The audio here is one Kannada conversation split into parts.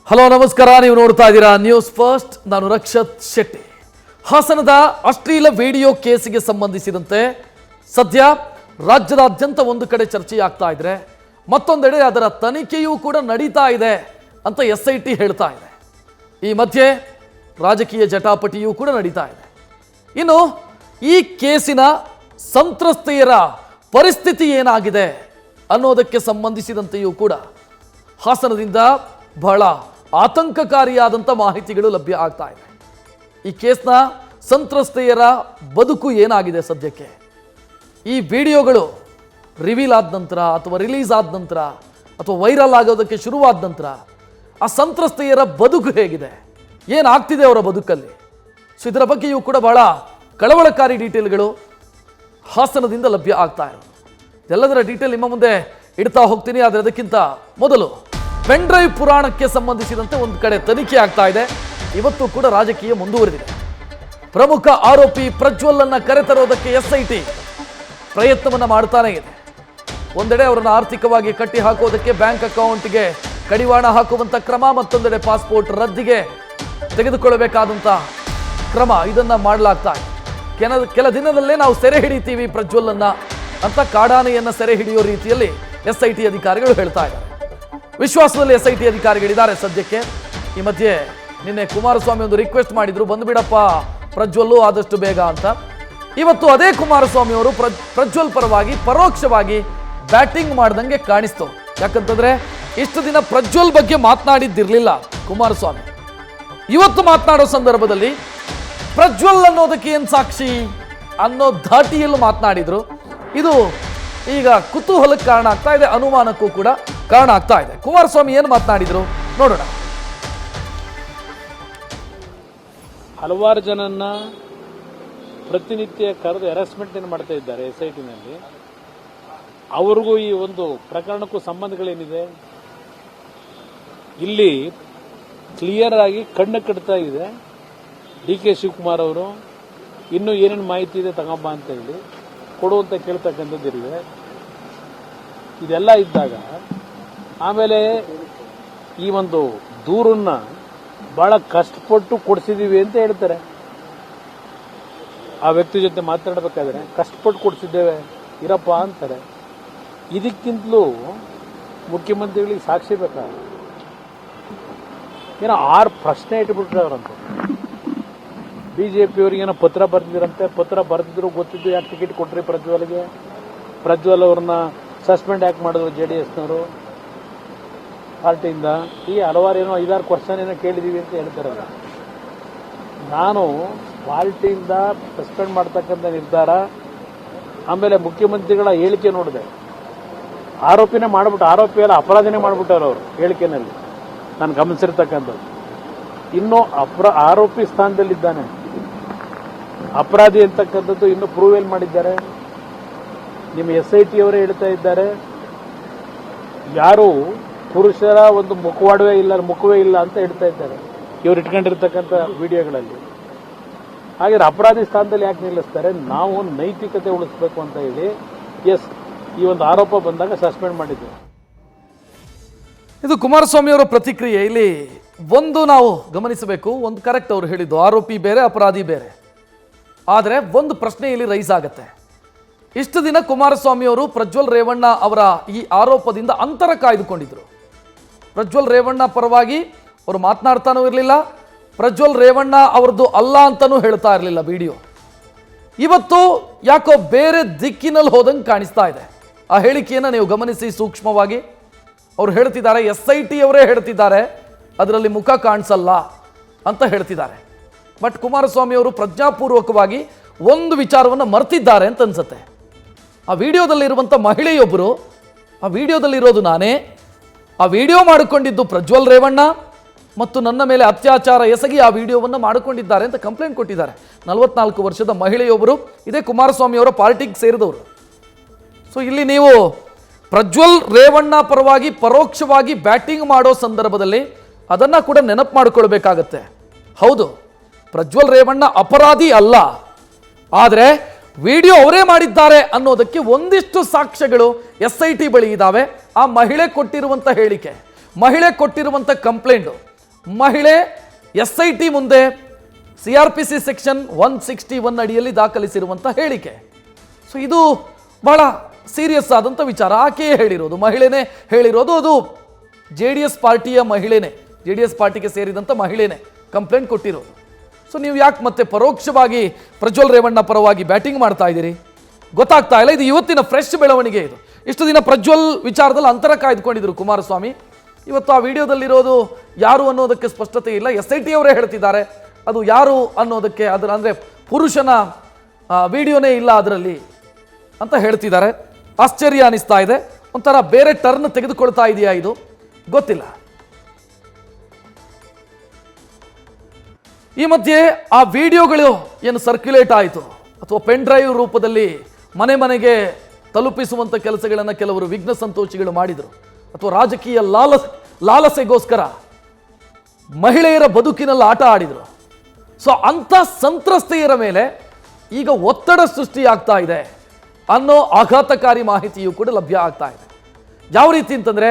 ಹಲೋ ನಮಸ್ಕಾರ, ನೀವು ನೋಡ್ತಾ ಇದ್ದೀರಾ ನ್ಯೂಸ್ ಫಸ್ಟ್. ನಾನು ರಕ್ಷತ್ ಶೆಟ್ಟಿ. ಹಾಸನದ ಅಶ್ಲೀಲ ವಿಡಿಯೋ ಕೇಸಿಗೆ ಸಂಬಂಧಿಸಿದಂತೆ ಸದ್ಯ ರಾಜ್ಯದಾದ್ಯಂತ ಒಂದು ಕಡೆ ಚರ್ಚೆಯಾಗ್ತಾ ಇದ್ರೆ, ಮತ್ತೊಂದೆಡೆ ಅದರ ತನಿಖೆಯೂ ಕೂಡ ನಡೀತಾ ಇದೆ ಅಂತ SIT ಹೇಳ್ತಾ ಇದೆ. ಈ ಮಧ್ಯೆ ರಾಜಕೀಯ ಜಟಾಪಟಿಯೂ ಕೂಡ ನಡೀತಾ ಇದೆ. ಇನ್ನು ಈ ಕೇಸಿನ ಸಂತ್ರಸ್ತೆಯರ ಪರಿಸ್ಥಿತಿ ಏನಾಗಿದೆ ಅನ್ನೋದಕ್ಕೆ ಸಂಬಂಧಿಸಿದಂತೆಯೂ ಕೂಡ ಹಾಸನದಿಂದ ಬಹಳ ಆತಂಕಕಾರಿಯಾದಂಥ ಮಾಹಿತಿಗಳು ಲಭ್ಯ ಆಗ್ತಾ ಇದೆ. ಈ ಕೇಸ್ನ ಸಂತ್ರಸ್ತೆಯರ ಬದುಕು ಏನಾಗಿದೆ ಸದ್ಯಕ್ಕೆ, ಈ ವಿಡಿಯೋಗಳು ರಿವೀಲ್ ಆದ ನಂತರ ಅಥವಾ ರಿಲೀಸ್ ಆದ ನಂತರ ಅಥವಾ ವೈರಲ್ ಆಗೋದಕ್ಕೆ ಶುರುವಾದ ನಂತರ ಆ ಸಂತ್ರಸ್ತೆಯರ ಬದುಕು ಹೇಗಿದೆ, ಏನಾಗ್ತಿದೆ ಅವರ ಬದುಕಲ್ಲಿ, ಸೊ ಇದರ ಬಗ್ಗೆಯೂ ಕೂಡ ಬಹಳ ಕಳವಳಕಾರಿ ಡೀಟೇಲ್ಗಳು ಹಾಸನದಿಂದ ಲಭ್ಯ ಆಗ್ತಾ ಇರೋದು. ಎಲ್ಲದರ ಡೀಟೇಲ್ ನಿಮ್ಮ ಮುಂದೆ ಇಡ್ತಾ ಹೋಗ್ತೀನಿ. ಆದರೆ ಅದಕ್ಕಿಂತ ಮೊದಲು ಪೆನ್ ಡ್ರೈವ್ ಪುರಾಣಕ್ಕೆ ಸಂಬಂಧಿಸಿದಂತೆ ಒಂದು ಕಡೆ ತನಿಖೆ ಆಗ್ತಾ ಇದೆ. ಇವತ್ತು ಕೂಡ ರಾಜಕೀಯ ಮುಂದುವರೆದಿದೆ. ಪ್ರಮುಖ ಆರೋಪಿ ಪ್ರಜ್ವಲ್ ಅನ್ನ ಕರೆತರೋದಕ್ಕೆ SIT ಪ್ರಯತ್ನವನ್ನ ಮಾಡ್ತಾನೆ ಇದೆ. ಒಂದೆಡೆ ಅವರನ್ನು ಆರ್ಥಿಕವಾಗಿ ಕಟ್ಟಿ ಹಾಕೋದಕ್ಕೆ ಬ್ಯಾಂಕ್ ಅಕೌಂಟ್ಗೆ ಕಡಿವಾಣ ಹಾಕುವಂತ ಕ್ರಮ, ಮತ್ತೊಂದೆಡೆ ಪಾಸ್ಪೋರ್ಟ್ ರದ್ದಿಗೆ ತೆಗೆದುಕೊಳ್ಳಬೇಕಾದಂತ ಕ್ರಮ, ಇದನ್ನ ಮಾಡಲಾಗ್ತಾ ಇದೆ. ಕೆಲ ದಿನದಲ್ಲೇ ನಾವು ಸೆರೆ ಹಿಡಿತೀವಿ ಪ್ರಜ್ವಲ್ ಅನ್ನ ಅಂತ ಕಾಡಾನೆಯನ್ನ ಸೆರೆ ಹಿಡಿಯೋ ರೀತಿಯಲ್ಲಿ SIT ಅಧಿಕಾರಿಗಳು ಹೇಳ್ತಾ ಇದ್ದಾರೆ. ವಿಶ್ವಾಸದಲ್ಲಿ SIT ಅಧಿಕಾರಿಗಳಿದ್ದಾರೆ ಸದ್ಯಕ್ಕೆ. ಈ ಮಧ್ಯೆ ನಿನ್ನೆ ಕುಮಾರಸ್ವಾಮಿ ಒಂದು ರಿಕ್ವೆಸ್ಟ್ ಮಾಡಿದ್ರು, ಬಂದ್ಬಿಡಪ್ಪ ಪ್ರಜ್ವಲ್ಲು ಆದಷ್ಟು ಬೇಗ ಅಂತ. ಇವತ್ತು ಅದೇ ಕುಮಾರಸ್ವಾಮಿ ಅವರು ಪ್ರಜ್ವಲ್ ಪರವಾಗಿ ಪರೋಕ್ಷವಾಗಿ ಬ್ಯಾಟಿಂಗ್ ಮಾಡ್ದಂಗೆ ಕಾಣಿಸ್ತು. ಯಾಕಂತಂದ್ರೆ ಇಷ್ಟು ದಿನ ಪ್ರಜ್ವಲ್ ಬಗ್ಗೆ ಮಾತನಾಡಿದ್ದಿರ್ಲಿಲ್ಲ ಕುಮಾರಸ್ವಾಮಿ. ಇವತ್ತು ಮಾತನಾಡೋ ಸಂದರ್ಭದಲ್ಲಿ ಪ್ರಜ್ವಲ್ ಅನ್ನೋದಕ್ಕೆ ಏನ್ ಸಾಕ್ಷಿ ಅನ್ನೋ ಧಾಟಿಯಲ್ಲೂ ಮಾತನಾಡಿದ್ರು. ಇದು ಈಗ ಕುತೂಹಲಕ್ಕೆ ಕಾರಣ ಆಗ್ತಾ ಇದೆ, ಅನುಮಾನಕ್ಕೂ ಕೂಡ ಕಾರಣ ಆಗ್ತಾ ಇದೆ. ಕುಮಾರಸ್ವಾಮಿ ಏನು ಮಾತನಾಡಿದ್ರು ನೋಡೋಣ. ಹಲವಾರು ಜನನ್ನ ಪ್ರತಿನಿತ್ಯ ಕರೆದು ಹ್ಯಾರಾಸ್ಮೆಂಟ್ ಮಾಡ್ತಾ ಇದ್ದಾರೆ SITನಲ್ಲಿ. ಅವ್ರಿಗೂ ಈ ಒಂದು ಪ್ರಕರಣಕ್ಕೂ ಸಂಬಂಧಗಳೇನಿದೆ, ಇಲ್ಲಿ ಕ್ಲಿಯರ್ ಆಗಿ ಕಣ್ಣು ಕಟ್ತಾ ಇದೆ. DK ಶಿವಕುಮಾರ್ ಅವರು ಇನ್ನೂ ಏನೇನು ಮಾಹಿತಿ ಇದೆ ತಗೊಂಬ ಅಂತ ಹೇಳಿ ಕೊಡುವಂತ ಕೇಳ್ತಕ್ಕಂಥದ್ದಿದೆ. ಇದೆಲ್ಲ ಇದ್ದಾಗ ಆಮೇಲೆ ಈ ಒಂದು ದೂರನ್ನ ಬಹಳ ಕಷ್ಟಪಟ್ಟು ಕೊಡಿಸಿದೀವಿ ಅಂತ ಹೇಳ್ತಾರೆ. ಆ ವ್ಯಕ್ತಿ ಜೊತೆ ಮಾತನಾಡಬೇಕಾದ್ರೆ ಕಷ್ಟಪಟ್ಟು ಕೊಡಿಸಿದ್ದೇವೆ ಇರಪ್ಪ ಅಂತಾರೆ. ಇದಕ್ಕಿಂತಲೂ ಮುಖ್ಯಮಂತ್ರಿಗಳಿಗೆ ಸಾಕ್ಷಿ ಬೇಕಾ? ಏನೋ 6 ಪ್ರಶ್ನೆ ಇಟ್ಬಿಟ್ರವ್ರಂತೆ. BJP ಏನೋ ಪತ್ರ ಬರ್ತಿದ್ರಂತೆ. ಪತ್ರ ಬರ್ತಿದ್ರು ಗೊತ್ತಿದ್ದು ಯಾಕೆ ಟಿಕೆಟ್ ಕೊಟ್ರಿ ಪ್ರಜ್ವಲ್ಗೆ? ಪ್ರಜ್ವಲ್ ಅವ್ರನ್ನ ಸಸ್ಪೆಂಡ್ ಯಾಕೆ ಮಾಡಿದ್ರು JDSನವರು ಪಾರ್ಟಿಯಿಂದ? ಈ ಹಲವಾರು ಏನೋ 5-6 ಕ್ವಶನ್ ಏನೋ ಕೇಳಿದೀವಿ ಅಂತ ಹೇಳ್ತಾರಲ್ಲ. ನಾನು ಪಾರ್ಟಿಯಿಂದ ಸಸ್ಪೆಂಡ್ ಮಾಡ್ತಕ್ಕಂಥ ನಿರ್ಧಾರ, ಆಮೇಲೆ ಮುಖ್ಯಮಂತ್ರಿಗಳ ಹೇಳಿಕೆ ನೋಡಿದೆ. ಆರೋಪಿನೇ ಮಾಡ್ಬಿಟ್ಟು, ಆರೋಪಿ ಎಲ್ಲ ಅಪರಾಧಿನೇ ಮಾಡ್ಬಿಟ್ಟವ್ರು ಅವರು ಹೇಳಿಕೆನಲ್ಲಿ, ನಾನು ಗಮನಿಸಿರ್ತಕ್ಕಂಥದ್ದು. ಇನ್ನೂ ಆರೋಪಿ ಸ್ಥಾನದಲ್ಲಿದ್ದಾನೆ, ಅಪರಾಧಿ ಅಂತಕ್ಕಂಥದ್ದು ಇನ್ನೂ ಪ್ರೂವ್ ಮಾಡಿದ್ದಾರೆ. ನಿಮ್ಮ SIT ಅವರೇ ಹೇಳ್ತಾ ಇದ್ದಾರೆ, ಯಾರು ಪುರುಷರ ಒಂದು ಮುಖವೇ ಇಲ್ಲ ಅಂತ ಹೇಳ್ತಾ ಇದ್ದಾರೆ ಇವ್ರು ಇಟ್ಕೊಂಡಿರ್ತಕ್ಕಂಥ ವಿಡಿಯೋಗಳಲ್ಲಿ. ಹಾಗೆ ಅಪರಾಧಿ ಸ್ಥಾನದಲ್ಲಿ ಯಾಕೆ ನಿಲ್ಲಿಸ್ತಾರೆ? ನಾವು ನೈತಿಕತೆ ಉಳಿಸಬೇಕು ಅಂತ ಹೇಳಿ ಈ ಒಂದು ಆರೋಪ ಬಂದಾಗ ಸಸ್ಪೆಂಡ್ ಮಾಡಿದ್ದೇವೆ. ಇದು ಕುಮಾರಸ್ವಾಮಿ ಅವರ ಪ್ರತಿಕ್ರಿಯೆ. ಇಲ್ಲಿ ಒಂದು ನಾವು ಗಮನಿಸಬೇಕು, ಒಂದು ಕರೆಕ್ಟ್ ಅವರು ಹೇಳಿದ್ದು, ಆರೋಪಿ ಬೇರೆ ಅಪರಾಧಿ ಬೇರೆ. ಆದರೆ ಒಂದು ಪ್ರಶ್ನೆ ಇಲ್ಲಿ ರೈಸ್ ಆಗತ್ತೆ. ಇಷ್ಟು ದಿನ ಕುಮಾರಸ್ವಾಮಿ ಅವರು ಪ್ರಜ್ವಲ್ ರೇವಣ್ಣ ಅವರ ಈ ಆರೋಪದಿಂದ ಅಂತರ ಕಾಯ್ದುಕೊಂಡಿದ್ರು. ಪ್ರಜ್ವಲ್ ರೇವಣ್ಣ ಪರವಾಗಿ ಅವರು ಮಾತನಾಡ್ತಾನೂ ಇರಲಿಲ್ಲ, ಪ್ರಜ್ವಲ್ ರೇವಣ್ಣ ಅವರದ್ದು ಅಲ್ಲ ಅಂತಾನೂ ಹೇಳ್ತಾ ಇರಲಿಲ್ಲ ವಿಡಿಯೋ. ಇವತ್ತು ಯಾಕೋ ಬೇರೆ ದಿಕ್ಕಿನಲ್ಲಿ ಹೋದಂಗೆ ಕಾಣಿಸ್ತಾ ಇದೆ. ಆ ಹೇಳಿಕೆಯನ್ನು ನೀವು ಗಮನಿಸಿ ಸೂಕ್ಷ್ಮವಾಗಿ. ಅವ್ರು ಹೇಳ್ತಿದ್ದಾರೆ, SIT ಅವರೇ ಹೇಳ್ತಿದ್ದಾರೆ ಅದರಲ್ಲಿ ಮುಖ ಕಾಣಿಸಲ್ಲ ಅಂತ ಹೇಳ್ತಿದ್ದಾರೆ. ಬಟ್ ಕುಮಾರಸ್ವಾಮಿ ಅವರು ಪ್ರಜ್ಞಾಪೂರ್ವಕವಾಗಿ ಒಂದು ವಿಚಾರವನ್ನು ಮರ್ತಿದ್ದಾರೆ ಅಂತ ಅನ್ಸುತ್ತೆ. ಆ ವಿಡಿಯೋದಲ್ಲಿರುವಂಥ ಮಹಿಳೆಯೊಬ್ಬರು, ಆ ವಿಡಿಯೋದಲ್ಲಿರೋದು ನಾನೇ, ಆ ವಿಡಿಯೋ ಮಾಡಿಕೊಂಡಿದ್ದು ಪ್ರಜ್ವಲ್ ರೇವಣ್ಣ ಮತ್ತು ನನ್ನ ಮೇಲೆ ಅತ್ಯಾಚಾರ ಎಸಗಿ ಆ ವಿಡಿಯೋವನ್ನು ಮಾಡಿಕೊಂಡಿದ್ದಾರೆ ಅಂತ ಕಂಪ್ಲೇಂಟ್ ಕೊಟ್ಟಿದ್ದಾರೆ. 44 ವರ್ಷದ ಮಹಿಳೆಯೊಬ್ಬರು, ಇದೇ ಕುಮಾರಸ್ವಾಮಿ ಅವರ ಪಾರ್ಟಿಗೆ ಸೇರಿದವರು. ಸೊ ಇಲ್ಲಿ ನೀವು ಪ್ರಜ್ವಲ್ ರೇವಣ್ಣ ಪರವಾಗಿ ಪರೋಕ್ಷವಾಗಿ ಬ್ಯಾಟಿಂಗ್ ಮಾಡೋ ಸಂದರ್ಭದಲ್ಲಿ ಅದನ್ನ ಕೂಡ ನೆನಪು ಮಾಡಿಕೊಳ್ಬೇಕಾಗತ್ತೆ. ಹೌದು, ಪ್ರಜ್ವಲ್ ರೇವಣ್ಣ ಅಪರಾಧಿ ಅಲ್ಲ, ಆದರೆ ವಿಡಿಯೋ ಅವರೇ ಮಾಡಿದ್ದಾರೆ ಅನ್ನೋದಕ್ಕೆ ಒಂದಿಷ್ಟು ಸಾಕ್ಷ್ಯಗಳು SIT ಬಳಿ ಇದ್ದಾವೆ. ಆ ಮಹಿಳೆ ಕೊಟ್ಟಿರುವಂತ ಹೇಳಿಕೆ, ಮಹಿಳೆ ಕೊಟ್ಟಿರುವಂತ ಕಂಪ್ಲೇಂಟ್, ಮಹಿಳೆ SIT ಮುಂದೆ CRPC ಸೆಕ್ಷನ್ 161 ಅಡಿಯಲ್ಲಿ ದಾಖಲಿಸಿರುವಂಥ ಹೇಳಿಕೆ. ಸೊ ಇದು ಬಹಳ ಸೀರಿಯಸ್ ಆದಂಥ ವಿಚಾರ. ಆಕೆಯೇ ಹೇಳಿರೋದು, ಮಹಿಳೆನೇ ಹೇಳಿರೋದು. ಅದು JDS ಪಾರ್ಟಿಯ ಮಹಿಳೆನೇ, JDS ಪಾರ್ಟಿಗೆ ಸೇರಿದಂಥ ಮಹಿಳೆನೇ ಕಂಪ್ಲೇಂಟ್ ಕೊಟ್ಟಿರೋದು. ಸೊ ನೀವು ಯಾಕೆ ಮತ್ತೆ ಪರೋಕ್ಷವಾಗಿ ಪ್ರಜ್ವಲ್ ರೇವಣ್ಣ ಪರವಾಗಿ ಬ್ಯಾಟಿಂಗ್ ಮಾಡ್ತಾ ಇದ್ದೀರಿ? ಗೊತ್ತಾಗ್ತಾ ಇಲ್ಲ. ಇದು ಇವತ್ತಿನ ಫ್ರೆಶ್ ಬೆಳವಣಿಗೆ. ಇದು ಇಷ್ಟು ದಿನ ಪ್ರಜ್ವಲ್ ವಿಚಾರದಲ್ಲಿ ಅಂತರ ಕಾಯ್ದುಕೊಂಡಿದ್ರು ಕುಮಾರಸ್ವಾಮಿ. ಇವತ್ತು ಆ ವಿಡಿಯೋದಲ್ಲಿರೋದು ಯಾರು ಅನ್ನೋದಕ್ಕೆ ಸ್ಪಷ್ಟತೆ ಇಲ್ಲ. SIT ಅವರೇ ಹೇಳ್ತಿದ್ದಾರೆ ಅದು ಯಾರು ಅನ್ನೋದಕ್ಕೆ, ಅದರ ಅಂದರೆ ಪುರುಷನ ವಿಡಿಯೋನೇ ಇಲ್ಲ ಅದರಲ್ಲಿ ಅಂತ ಹೇಳ್ತಿದ್ದಾರೆ. ಆಶ್ಚರ್ಯ ಅನಿಸ್ತಾ ಇದೆ. ಒಂಥರ ಬೇರೆ ಟರ್ನ್ ತೆಗೆದುಕೊಳ್ತಾ ಇದೆಯಾ ಇದು ಗೊತ್ತಿಲ್ಲ. ಈ ಮಧ್ಯೆ ಆ ವಿಡಿಯೋಗಳು ಏನು ಸರ್ಕ್ಯುಲೇಟ್ ಆಯಿತು ಅಥವಾ ಪೆನ್ ಡ್ರೈವ್ ರೂಪದಲ್ಲಿ ಮನೆ ಮನೆಗೆ ತಲುಪಿಸುವಂಥ ಕೆಲಸಗಳನ್ನು ಕೆಲವರು ವಿಘ್ನ ಸಂತೋಷಿಗಳು ಮಾಡಿದರು, ಅಥವಾ ರಾಜಕೀಯ ಲಾಲಸೆಗೋಸ್ಕರ ಮಹಿಳೆಯರ ಬದುಕಿನಲ್ಲಿ ಆಟ ಆಡಿದರು. ಸೊ ಅಂಥ ಸಂತ್ರಸ್ತೆಯರ ಮೇಲೆ ಈಗ ಒತ್ತಡ ಸೃಷ್ಟಿಯಾಗ್ತಾ ಇದೆ ಅನ್ನೋ ಆಘಾತಕಾರಿ ಮಾಹಿತಿಯೂ ಕೂಡ ಲಭ್ಯ ಆಗ್ತಾ ಇದೆ. ಯಾವ ರೀತಿ ಅಂತಂದರೆ,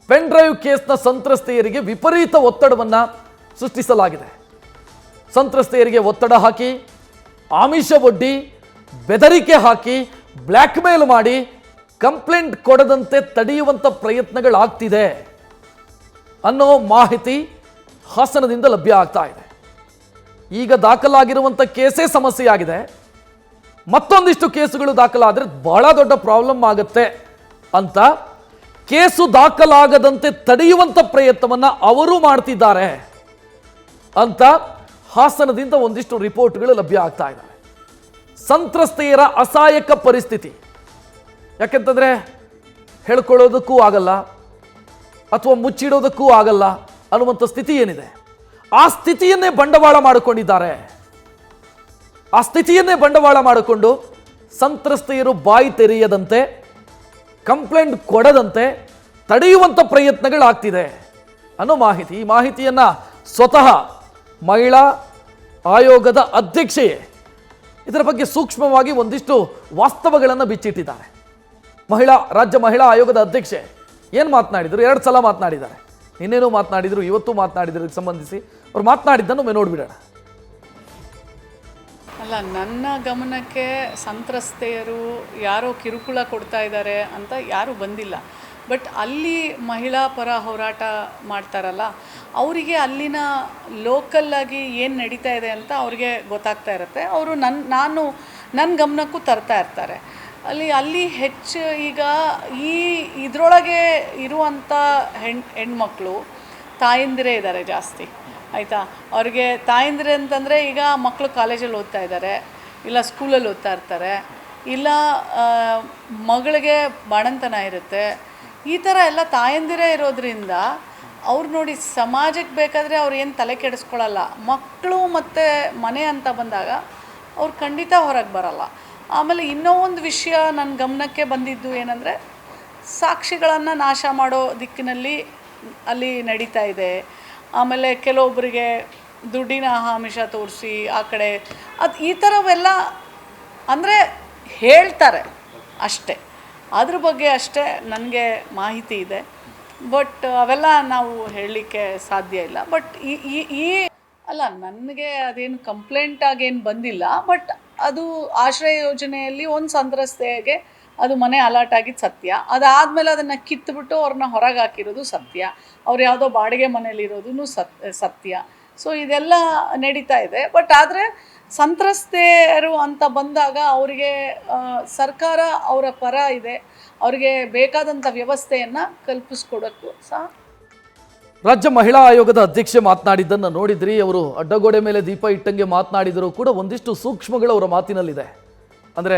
ಪೆನ್ ಡ್ರೈವ್ ಕೇಸ್ನ ಸಂತ್ರಸ್ತೆಯರಿಗೆ ವಿಪರೀತ ಒತ್ತಡವನ್ನು ಸೃಷ್ಟಿಸಲಾಗಿದೆ. ಸಂತ್ರಸ್ತೆಯರಿಗೆ ಒತ್ತಡ ಹಾಕಿ, ಆಮಿಷ ಒಡ್ಡಿ, ಬೆದರಿಕೆ ಹಾಕಿ, ಬ್ಲ್ಯಾಕ್ ಮೇಲ್ ಮಾಡಿ ಕಂಪ್ಲೇಂಟ್ ಕೊಡದಂತೆ ತಡೆಯುವಂಥ ಪ್ರಯತ್ನಗಳಾಗ್ತಿದೆ ಅನ್ನೋ ಮಾಹಿತಿ ಹಾಸನದಿಂದ ಲಭ್ಯ ಆಗ್ತಾ ಇದೆ. ಈಗ ದಾಖಲಾಗಿರುವಂಥ ಕೇಸೇ ಸಮಸ್ಯೆಯಾಗಿದೆ. ಮತ್ತೊಂದಿಷ್ಟು ಕೇಸುಗಳು ದಾಖಲಾದರೆ ಬಹಳ ದೊಡ್ಡ ಪ್ರಾಬ್ಲಮ್ ಆಗುತ್ತೆ ಅಂತ ಕೇಸು ದಾಖಲಾಗದಂತೆ ತಡೆಯುವಂಥ ಪ್ರಯತ್ನವನ್ನು ಅವರು ಮಾಡ್ತಿದ್ದಾರೆ ಅಂತ ಹಾಸನದಿಂದ ಒಂದಿಷ್ಟು ರಿಪೋರ್ಟ್ಗಳು ಲಭ್ಯ ಆಗ್ತಾ ಇದ್ದಾವೆ. ಸಂತ್ರಸ್ತೆಯರ ಅಸಹಾಯಕ ಪರಿಸ್ಥಿತಿ, ಯಾಕೆಂತಂದರೆ ಹೇಳ್ಕೊಳ್ಳೋದಕ್ಕೂ ಆಗಲ್ಲ ಅಥವಾ ಮುಚ್ಚಿಡೋದಕ್ಕೂ ಆಗಲ್ಲ ಅನ್ನುವಂಥ ಸ್ಥಿತಿ ಏನಿದೆ, ಆ ಸ್ಥಿತಿಯನ್ನೇ ಬಂಡವಾಳ ಮಾಡಿಕೊಂಡಿದ್ದಾರೆ. ಆ ಸ್ಥಿತಿಯನ್ನೇ ಬಂಡವಾಳ ಮಾಡಿಕೊಂಡು ಸಂತ್ರಸ್ತೆಯರು ಬಾಯಿ ತೆರೆಯದಂತೆ, ಕಂಪ್ಲೇಂಟ್ ಕೊಡದಂತೆ ತಡೆಯುವಂಥ ಪ್ರಯತ್ನಗಳಾಗ್ತಿದೆ ಅನ್ನೋ ಮಾಹಿತಿ. ಈ ಮಾಹಿತಿಯನ್ನು ಸ್ವತಃ ಮಹಿಳಾ ಆಯೋಗದ ಅಧ್ಯಕ್ಷೆಯೇ ಇದರ ಬಗ್ಗೆ ಸೂಕ್ಷ್ಮವಾಗಿ ಒಂದಿಷ್ಟು ವಾಸ್ತವಗಳನ್ನು ಬಿಚ್ಚಿಟ್ಟಿದ್ದಾರೆ. ರಾಜ್ಯ ಮಹಿಳಾ ಆಯೋಗದ ಅಧ್ಯಕ್ಷೆ ಏನು ಮಾತನಾಡಿದರು? 2 ಸಲ ಮಾತನಾಡಿದ್ದಾರೆ. ಇನ್ನೇನೋ ಮಾತನಾಡಿದರು, ಇವತ್ತು ಮಾತನಾಡಿದ್ರು. ಇದಕ್ಕೆ ಸಂಬಂಧಿಸಿ ಅವ್ರು ಮಾತನಾಡಿದ್ದನ್ನು ನೋಡಿಬಿಡೋಣ. ಅಲ್ಲ, ನನ್ನ ಗಮನಕ್ಕೆ ಸಂತ್ರಸ್ತೆಯರು ಯಾರೋ ಕಿರುಕುಳ ಕೊಡ್ತಾ ಇದ್ದಾರೆ ಅಂತ ಯಾರೂ ಬಂದಿಲ್ಲ. ಬಟ್ ಅಲ್ಲಿ ಮಹಿಳಾ ಪರ ಹೋರಾಟ ಮಾಡ್ತಾರಲ್ಲ, ಅವರಿಗೆ ಅಲ್ಲಿನ ಲೋಕಲ್ಲಾಗಿ ಏನು ನಡೀತಾ ಇದೆ ಅಂತ ಅವ್ರಿಗೆ ಗೊತ್ತಾಗ್ತಾ ಇರುತ್ತೆ. ಅವರು ನನ್ನ ಗಮನಕ್ಕೂ ತರ್ತಾ ಇರ್ತಾರೆ. ಅಲ್ಲಿ ಹೆಚ್ಚು ಈಗ ಇದರೊಳಗೆ ಇರುವಂಥ ಹೆಣ್ಮಕ್ಳು ತಾಯಂದಿರೇ ಇದ್ದಾರೆ ಜಾಸ್ತಿ, ಆಯಿತಾ. ಅವ್ರಿಗೆ ತಾಯಂದಿರೆ ಅಂತಂದರೆ ಈಗ ಮಕ್ಕಳು ಕಾಲೇಜಲ್ಲಿ ಓದ್ತಾ ಇದ್ದಾರೆ, ಇಲ್ಲ ಸ್ಕೂಲಲ್ಲಿ ಓದ್ತಾ ಇರ್ತಾರೆ, ಇಲ್ಲ ಮಗಳಿಗೆ ಬಾಣಂತನ ಇರುತ್ತೆ. ಈ ಥರ ಎಲ್ಲ ತಾಯಂದಿರೇ ಇರೋದ್ರಿಂದ ಅವ್ರು ನೋಡಿ ಸಮಾಜಕ್ಕೆ ಬೇಕಾದರೆ ಅವ್ರು ಏನು ತಲೆ ಕೆಡಿಸ್ಕೊಳ್ಳಲ್ಲ. ಮಕ್ಕಳು ಮತ್ತು ಮನೆ ಅಂತ ಬಂದಾಗ ಅವ್ರು ಖಂಡಿತ ಹೊರಗೆ ಬರಲ್ಲ. ಆಮೇಲೆ ಇನ್ನೂ ಒಂದು ವಿಷಯ ನನ್ನ ಗಮನಕ್ಕೆ ಬಂದಿದ್ದು ಏನಂದರೆ, ಸಾಕ್ಷಿಗಳನ್ನು ನಾಶ ಮಾಡೋ ದಿಕ್ಕಿನಲ್ಲಿ ಅಲ್ಲಿ ನಡೀತಾ ಇದೆ. ಆಮೇಲೆ ಕೆಲವೊಬ್ಬರಿಗೆ ದುಡ್ಡಿನ ಆಮಿಷ ತೋರಿಸಿ ಆ ಕಡೆ ಈ ಥರವೆಲ್ಲ ಅಂದರೆ ಹೇಳ್ತಾರೆ ಅಷ್ಟೇ. ಅದ್ರ ಬಗ್ಗೆ ಅಷ್ಟೇ ನನಗೆ ಮಾಹಿತಿ ಇದೆ. ಬಟ್ ಅವೆಲ್ಲ ನಾವು ಹೇಳಲಿಕ್ಕೆ ಸಾಧ್ಯ ಇಲ್ಲ. ಬಟ್ ಈ ಅಲ್ಲ, ನನಗೆ ಅದೇನು ಕಂಪ್ಲೇಂಟ್ ಆಗೇನು ಬಂದಿಲ್ಲ. ಬಟ್ ಅದು ಆಶ್ರಯ ಯೋಜನೆಯಲ್ಲಿ ಒಂದು ಸಂತ್ರಸ್ತೆಗೆ ಅದು ಮನೆ ಅಲಾಟ್ ಆಗಿದ್ದು ಸತ್ಯ. ಅದಾದಮೇಲೆ ಅದನ್ನು ಕಿತ್ತುಬಿಟ್ಟು ಅವ್ರನ್ನ ಹೊರಗೆ ಹಾಕಿರೋದು ಸತ್ಯ. ಅವ್ರು ಯಾವುದೋ ಬಾಡಿಗೆ ಮನೇಲಿರೋದು ಸತ್ಯ. ಸೊ ಇದೆಲ್ಲ ನಡೀತಾ ಇದೆ. ಬಟ್ ಆದರೆ ಸಂತ್ರಸ್ತೆಯರು ಅಂತ ಬಂದಾಗ ಅವರಿಗೆ ಸರ್ಕಾರ ಅವರ ಪರ ಇದೆ, ಅವರಿಗೆ ಬೇಕಾದಂಥ ವ್ಯವಸ್ಥೆಯನ್ನು ಕಲ್ಪಿಸ್ಕೊಡೋಕ್ಕೂ ಸಹ. ರಾಜ್ಯ ಮಹಿಳಾ ಆಯೋಗದ ಅಧ್ಯಕ್ಷೆ ಮಾತನಾಡಿದ್ದನ್ನು ನೋಡಿದ್ರಿ. ಅವರು ಅಡ್ಡಗೋಡೆ ಮೇಲೆ ದೀಪ ಇಟ್ಟಂಗೆ ಮಾತನಾಡಿದರೂ ಕೂಡ ಒಂದಿಷ್ಟು ಸೂಕ್ಷ್ಮಗಳು ಅವರ ಮಾತಿನಲ್ಲಿದೆ. ಅಂದರೆ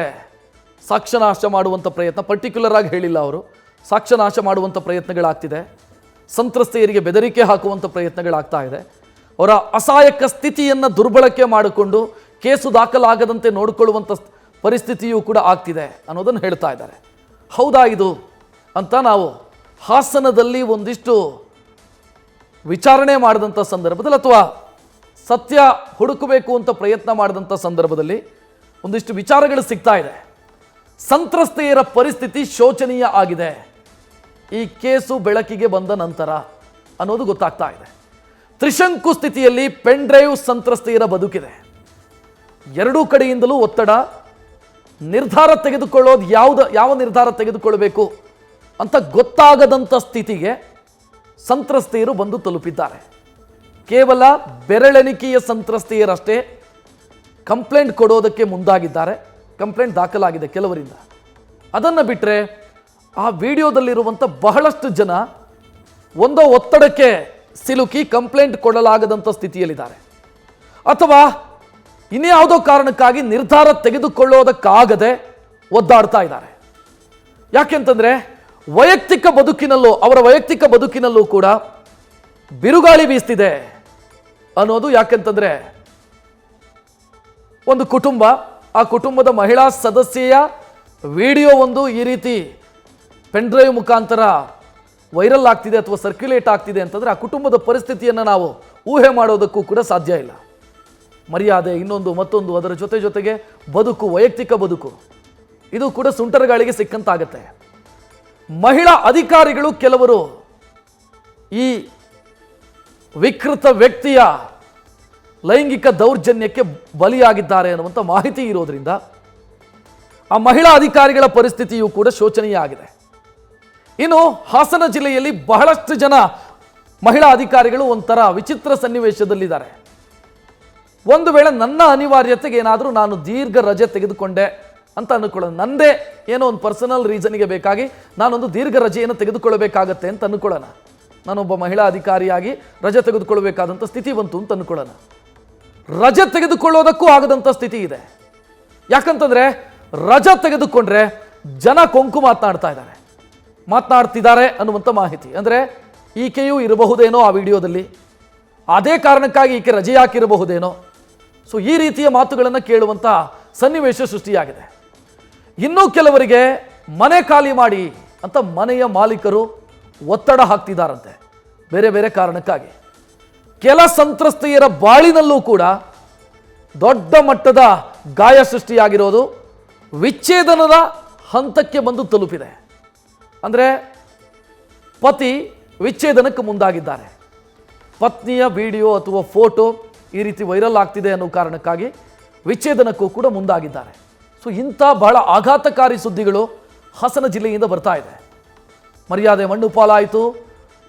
ಸಾಕ್ಷ್ಯನಾಶ ಮಾಡುವಂಥ ಪ್ರಯತ್ನ, ಪರ್ಟಿಕ್ಯುಲರ್ ಆಗಿ ಹೇಳಿಲ್ಲ ಅವರು, ಸಾಕ್ಷ್ಯನಾಶ ಮಾಡುವಂಥ ಪ್ರಯತ್ನಗಳಾಗ್ತಿದೆ, ಸಂತ್ರಸ್ತೆಯರಿಗೆ ಬೆದರಿಕೆ ಹಾಕುವಂಥ ಪ್ರಯತ್ನಗಳಾಗ್ತಾ ಇದೆ, ಅವರ ಅಸಹಾಯಕ ಸ್ಥಿತಿಯನ್ನು ದುರ್ಬಳಕೆ ಮಾಡಿಕೊಂಡು ಕೇಸು ದಾಖಲಾಗದಂತೆ ನೋಡಿಕೊಳ್ಳುವಂಥ ಪರಿಸ್ಥಿತಿಯೂ ಕೂಡ ಆಗ್ತಿದೆ ಅನ್ನೋದನ್ನು ಹೇಳ್ತಾ ಇದ್ದಾರೆ. ಹೌದಾ ಇದು ಅಂತ ನಾವು ಹಾಸನದಲ್ಲಿ ಒಂದಿಷ್ಟು ವಿಚಾರಣೆ ಮಾಡಿದಂಥ ಸಂದರ್ಭದಲ್ಲಿ ಅಥವಾ ಸತ್ಯ ಹುಡುಕಬೇಕು ಅಂತ ಪ್ರಯತ್ನ ಮಾಡಿದಂಥ ಸಂದರ್ಭದಲ್ಲಿ ಒಂದಿಷ್ಟು ವಿಚಾರಗಳು ಸಿಗ್ತಾ ಇದೆ. ಸಂತ್ರಸ್ತೆಯರ ಪರಿಸ್ಥಿತಿ ಶೋಚನೀಯ ಆಗಿದೆ ಈ ಕೇಸು ಬೆಳಕಿಗೆ ಬಂದ ನಂತರ ಅನ್ನೋದು ಗೊತ್ತಾಗ್ತಾ ಇದೆ. ತ್ರಿಶಂಕು ಸ್ಥಿತಿಯಲ್ಲಿ ಪೆನ್ ಡ್ರೈವ್ ಸಂತ್ರಸ್ತೆಯರ ಬದುಕಿದೆ. ಎರಡೂ ಕಡೆಯಿಂದಲೂ ಒತ್ತಡ, ನಿರ್ಧಾರ ತೆಗೆದುಕೊಳ್ಳೋದು ಯಾವ ನಿರ್ಧಾರ ತೆಗೆದುಕೊಳ್ಳಬೇಕು ಅಂತ ಗೊತ್ತಾಗದಂಥ ಸ್ಥಿತಿಗೆ ಸಂತ್ರಸ್ತೆಯರು ಬಂದು ತಲುಪಿದ್ದಾರೆ. ಕೇವಲ ಬೆರಳೆಣಿಕೆಯ ಸಂತ್ರಸ್ತೆಯರಷ್ಟೇ ಕಂಪ್ಲೇಂಟ್ ಕೊಡೋದಕ್ಕೆ ಮುಂದಾಗಿದ್ದಾರೆ. ಕಂಪ್ಲೇಂಟ್ ದಾಖಲಾಗಿದೆ ಕೆಲವರಿಂದ. ಅದನ್ನು ಬಿಟ್ಟರೆ ಆ ವಿಡಿಯೋದಲ್ಲಿರುವಂಥ ಬಹಳಷ್ಟು ಜನ ಒಂದೋ ಒತ್ತಡಕ್ಕೆ ಸಿಲುಕಿ ಕಂಪ್ಲೇಂಟ್ ಕೊಡಲಾಗದಂಥ ಸ್ಥಿತಿಯಲ್ಲಿದ್ದಾರೆ, ಅಥವಾ ಇನ್ಯಾವುದೋ ಕಾರಣಕ್ಕಾಗಿ ನಿರ್ಧಾರ ತೆಗೆದುಕೊಳ್ಳೋದಕ್ಕಾಗದೆ ಒದ್ದಾಡ್ತಾ ಇದ್ದಾರೆ. ಯಾಕೆಂತಂದರೆ ಅವರ ವೈಯಕ್ತಿಕ ಬದುಕಿನಲ್ಲೂ ಕೂಡ ಬಿರುಗಾಳಿ ಬೀಸ್ತಿದೆ ಅನ್ನೋದು. ಯಾಕೆಂತಂದರೆ ಒಂದು ಕುಟುಂಬ, ಆ ಕುಟುಂಬದ ಮಹಿಳಾ ಸದಸ್ಯೆಯ ವಿಡಿಯೋ ಒಂದು ಈ ರೀತಿ ಪೆನ್ ಡ್ರೈವ್ ಮುಖಾಂತರ ವೈರಲ್ ಆಗ್ತಿದೆ ಅಥವಾ ಸರ್ಕ್ಯುಲೇಟ್ ಆಗ್ತಿದೆ ಅಂತಂದರೆ ಆ ಕುಟುಂಬದ ಪರಿಸ್ಥಿತಿಯನ್ನು ನಾವು ಊಹೆ ಮಾಡೋದಕ್ಕೂ ಕೂಡ ಸಾಧ್ಯ ಇಲ್ಲ. ಮರ್ಯಾದೆ, ಇನ್ನೊಂದು ಮತ್ತೊಂದು, ಅದರ ಜೊತೆಗೆ ಬದುಕು, ವೈಯಕ್ತಿಕ ಬದುಕು, ಇದು ಕೂಡ ಸುಂಟರಗಾಳಿಗೆ ಸಿಕ್ಕಂತಾಗತ್ತೆ. ಮಹಿಳಾ ಅಧಿಕಾರಿಗಳು ಕೆಲವರು ಈ ವಿಕೃತ ವ್ಯಕ್ತಿಯ ಲೈಂಗಿಕ ದೌರ್ಜನ್ಯಕ್ಕೆ ಬಲಿಯಾಗಿದ್ದಾರೆ ಅನ್ನುವಂಥ ಮಾಹಿತಿ ಇರೋದ್ರಿಂದ ಆ ಮಹಿಳಾ ಅಧಿಕಾರಿಗಳ ಪರಿಸ್ಥಿತಿಯೂ ಕೂಡ ಶೋಚನೀಯ ಆಗಿದೆ. ಇನ್ನು ಹಾಸನ ಜಿಲ್ಲೆಯಲ್ಲಿ ಬಹಳಷ್ಟು ಜನ ಮಹಿಳಾ ಅಧಿಕಾರಿಗಳು ಒಂಥರ ವಿಚಿತ್ರ ಸನ್ನಿವೇಶದಲ್ಲಿದ್ದಾರೆ. ಒಂದು ವೇಳೆ ನನ್ನ ಅನಿವಾರ್ಯತೆಗೆ ಏನಾದರೂ ನಾನು ದೀರ್ಘ ರಜೆ ತೆಗೆದುಕೊಂಡೆ ಅಂತ ಅನ್ಕೊಳ್ಳೋಣ, ನಂದೇ ಏನೋ ಒಂದು ಪರ್ಸನಲ್ ರೀಸನ್ಗೆ ಬೇಕಾಗಿ ನಾನೊಂದು ದೀರ್ಘ ರಜೆಯನ್ನು ತೆಗೆದುಕೊಳ್ಳಬೇಕಾಗತ್ತೆ ಅಂತ ಅನ್ಕೊಳ್ಳೋಣ. ನಾನೊಬ್ಬ ಮಹಿಳಾ ಅಧಿಕಾರಿಯಾಗಿ ರಜೆ ತೆಗೆದುಕೊಳ್ಳಬೇಕಾದಂಥ ಸ್ಥಿತಿ ಬಂತು ಅಂತ ಅನ್ಕೊಳ್ಳೋಣ. ರಜೆ ತೆಗೆದುಕೊಳ್ಳೋದಕ್ಕೂ ಆಗದಂಥ ಸ್ಥಿತಿ ಇದೆ. ಯಾಕಂತಂದರೆ ರಜೆ ತೆಗೆದುಕೊಂಡ್ರೆ ಜನ ಕೊಂಕು ಮಾತನಾಡ್ತಿದ್ದಾರೆ ಅನ್ನುವಂಥ ಮಾಹಿತಿ. ಅಂದರೆ ಈಕೆಯೂ ಇರಬಹುದೇನೋ ಆ ವಿಡಿಯೋದಲ್ಲಿ, ಅದೇ ಕಾರಣಕ್ಕಾಗಿ ಈಕೆ ರಜೆ ಹಾಕಿರಬಹುದೇನೋ. ಸೊ ಈ ರೀತಿಯ ಮಾತುಗಳನ್ನು ಕೇಳುವಂಥ ಸನ್ನಿವೇಶ ಸೃಷ್ಟಿಯಾಗಿದೆ. ಇನ್ನೂ ಕೆಲವರಿಗೆ ಮನೆ ಖಾಲಿ ಮಾಡಿ ಅಂತ ಮನೆಯ ಮಾಲೀಕರು ಒತ್ತಡ ಹಾಕ್ತಿದ್ದಾರಂತೆ ಬೇರೆ ಬೇರೆ ಕಾರಣಕ್ಕಾಗಿ. ಕೆಲ ಸಂತ್ರಸ್ತೆಯರ ಬಾಳಿನಲ್ಲೂ ಕೂಡ ದೊಡ್ಡ ಮಟ್ಟದ ಗಾಯ ಸೃಷ್ಟಿಯಾಗಿರೋದು ವಿಚ್ಛೇದನದ ಹಂತಕ್ಕೆ ಬಂದು ತಲುಪಿದೆ. ಅಂದರೆ ಪತಿ ವಿಚ್ಛೇದನಕ್ಕೆ ಮುಂದಾಗಿದ್ದಾರೆ. ಪತ್ನಿಯ ವಿಡಿಯೋ ಅಥವಾ ಫೋಟೋ ಈ ರೀತಿ ವೈರಲ್ ಆಗ್ತಿದೆ ಅನ್ನೋ ಕಾರಣಕ್ಕಾಗಿ ವಿಚ್ಛೇದನಕ್ಕೂ ಕೂಡ ಮುಂದಾಗಿದ್ದಾರೆ. ಸೊ ಇಂಥ ಬಹಳ ಆಘಾತಕಾರಿ ಸುದ್ದಿಗಳು ಹಾಸನ ಜಿಲ್ಲೆಯಿಂದ ಬರ್ತಾ ಇದೆ. ಮರ್ಯಾದೆ ಮಣ್ಣು ಪಾಲಾಯಿತು,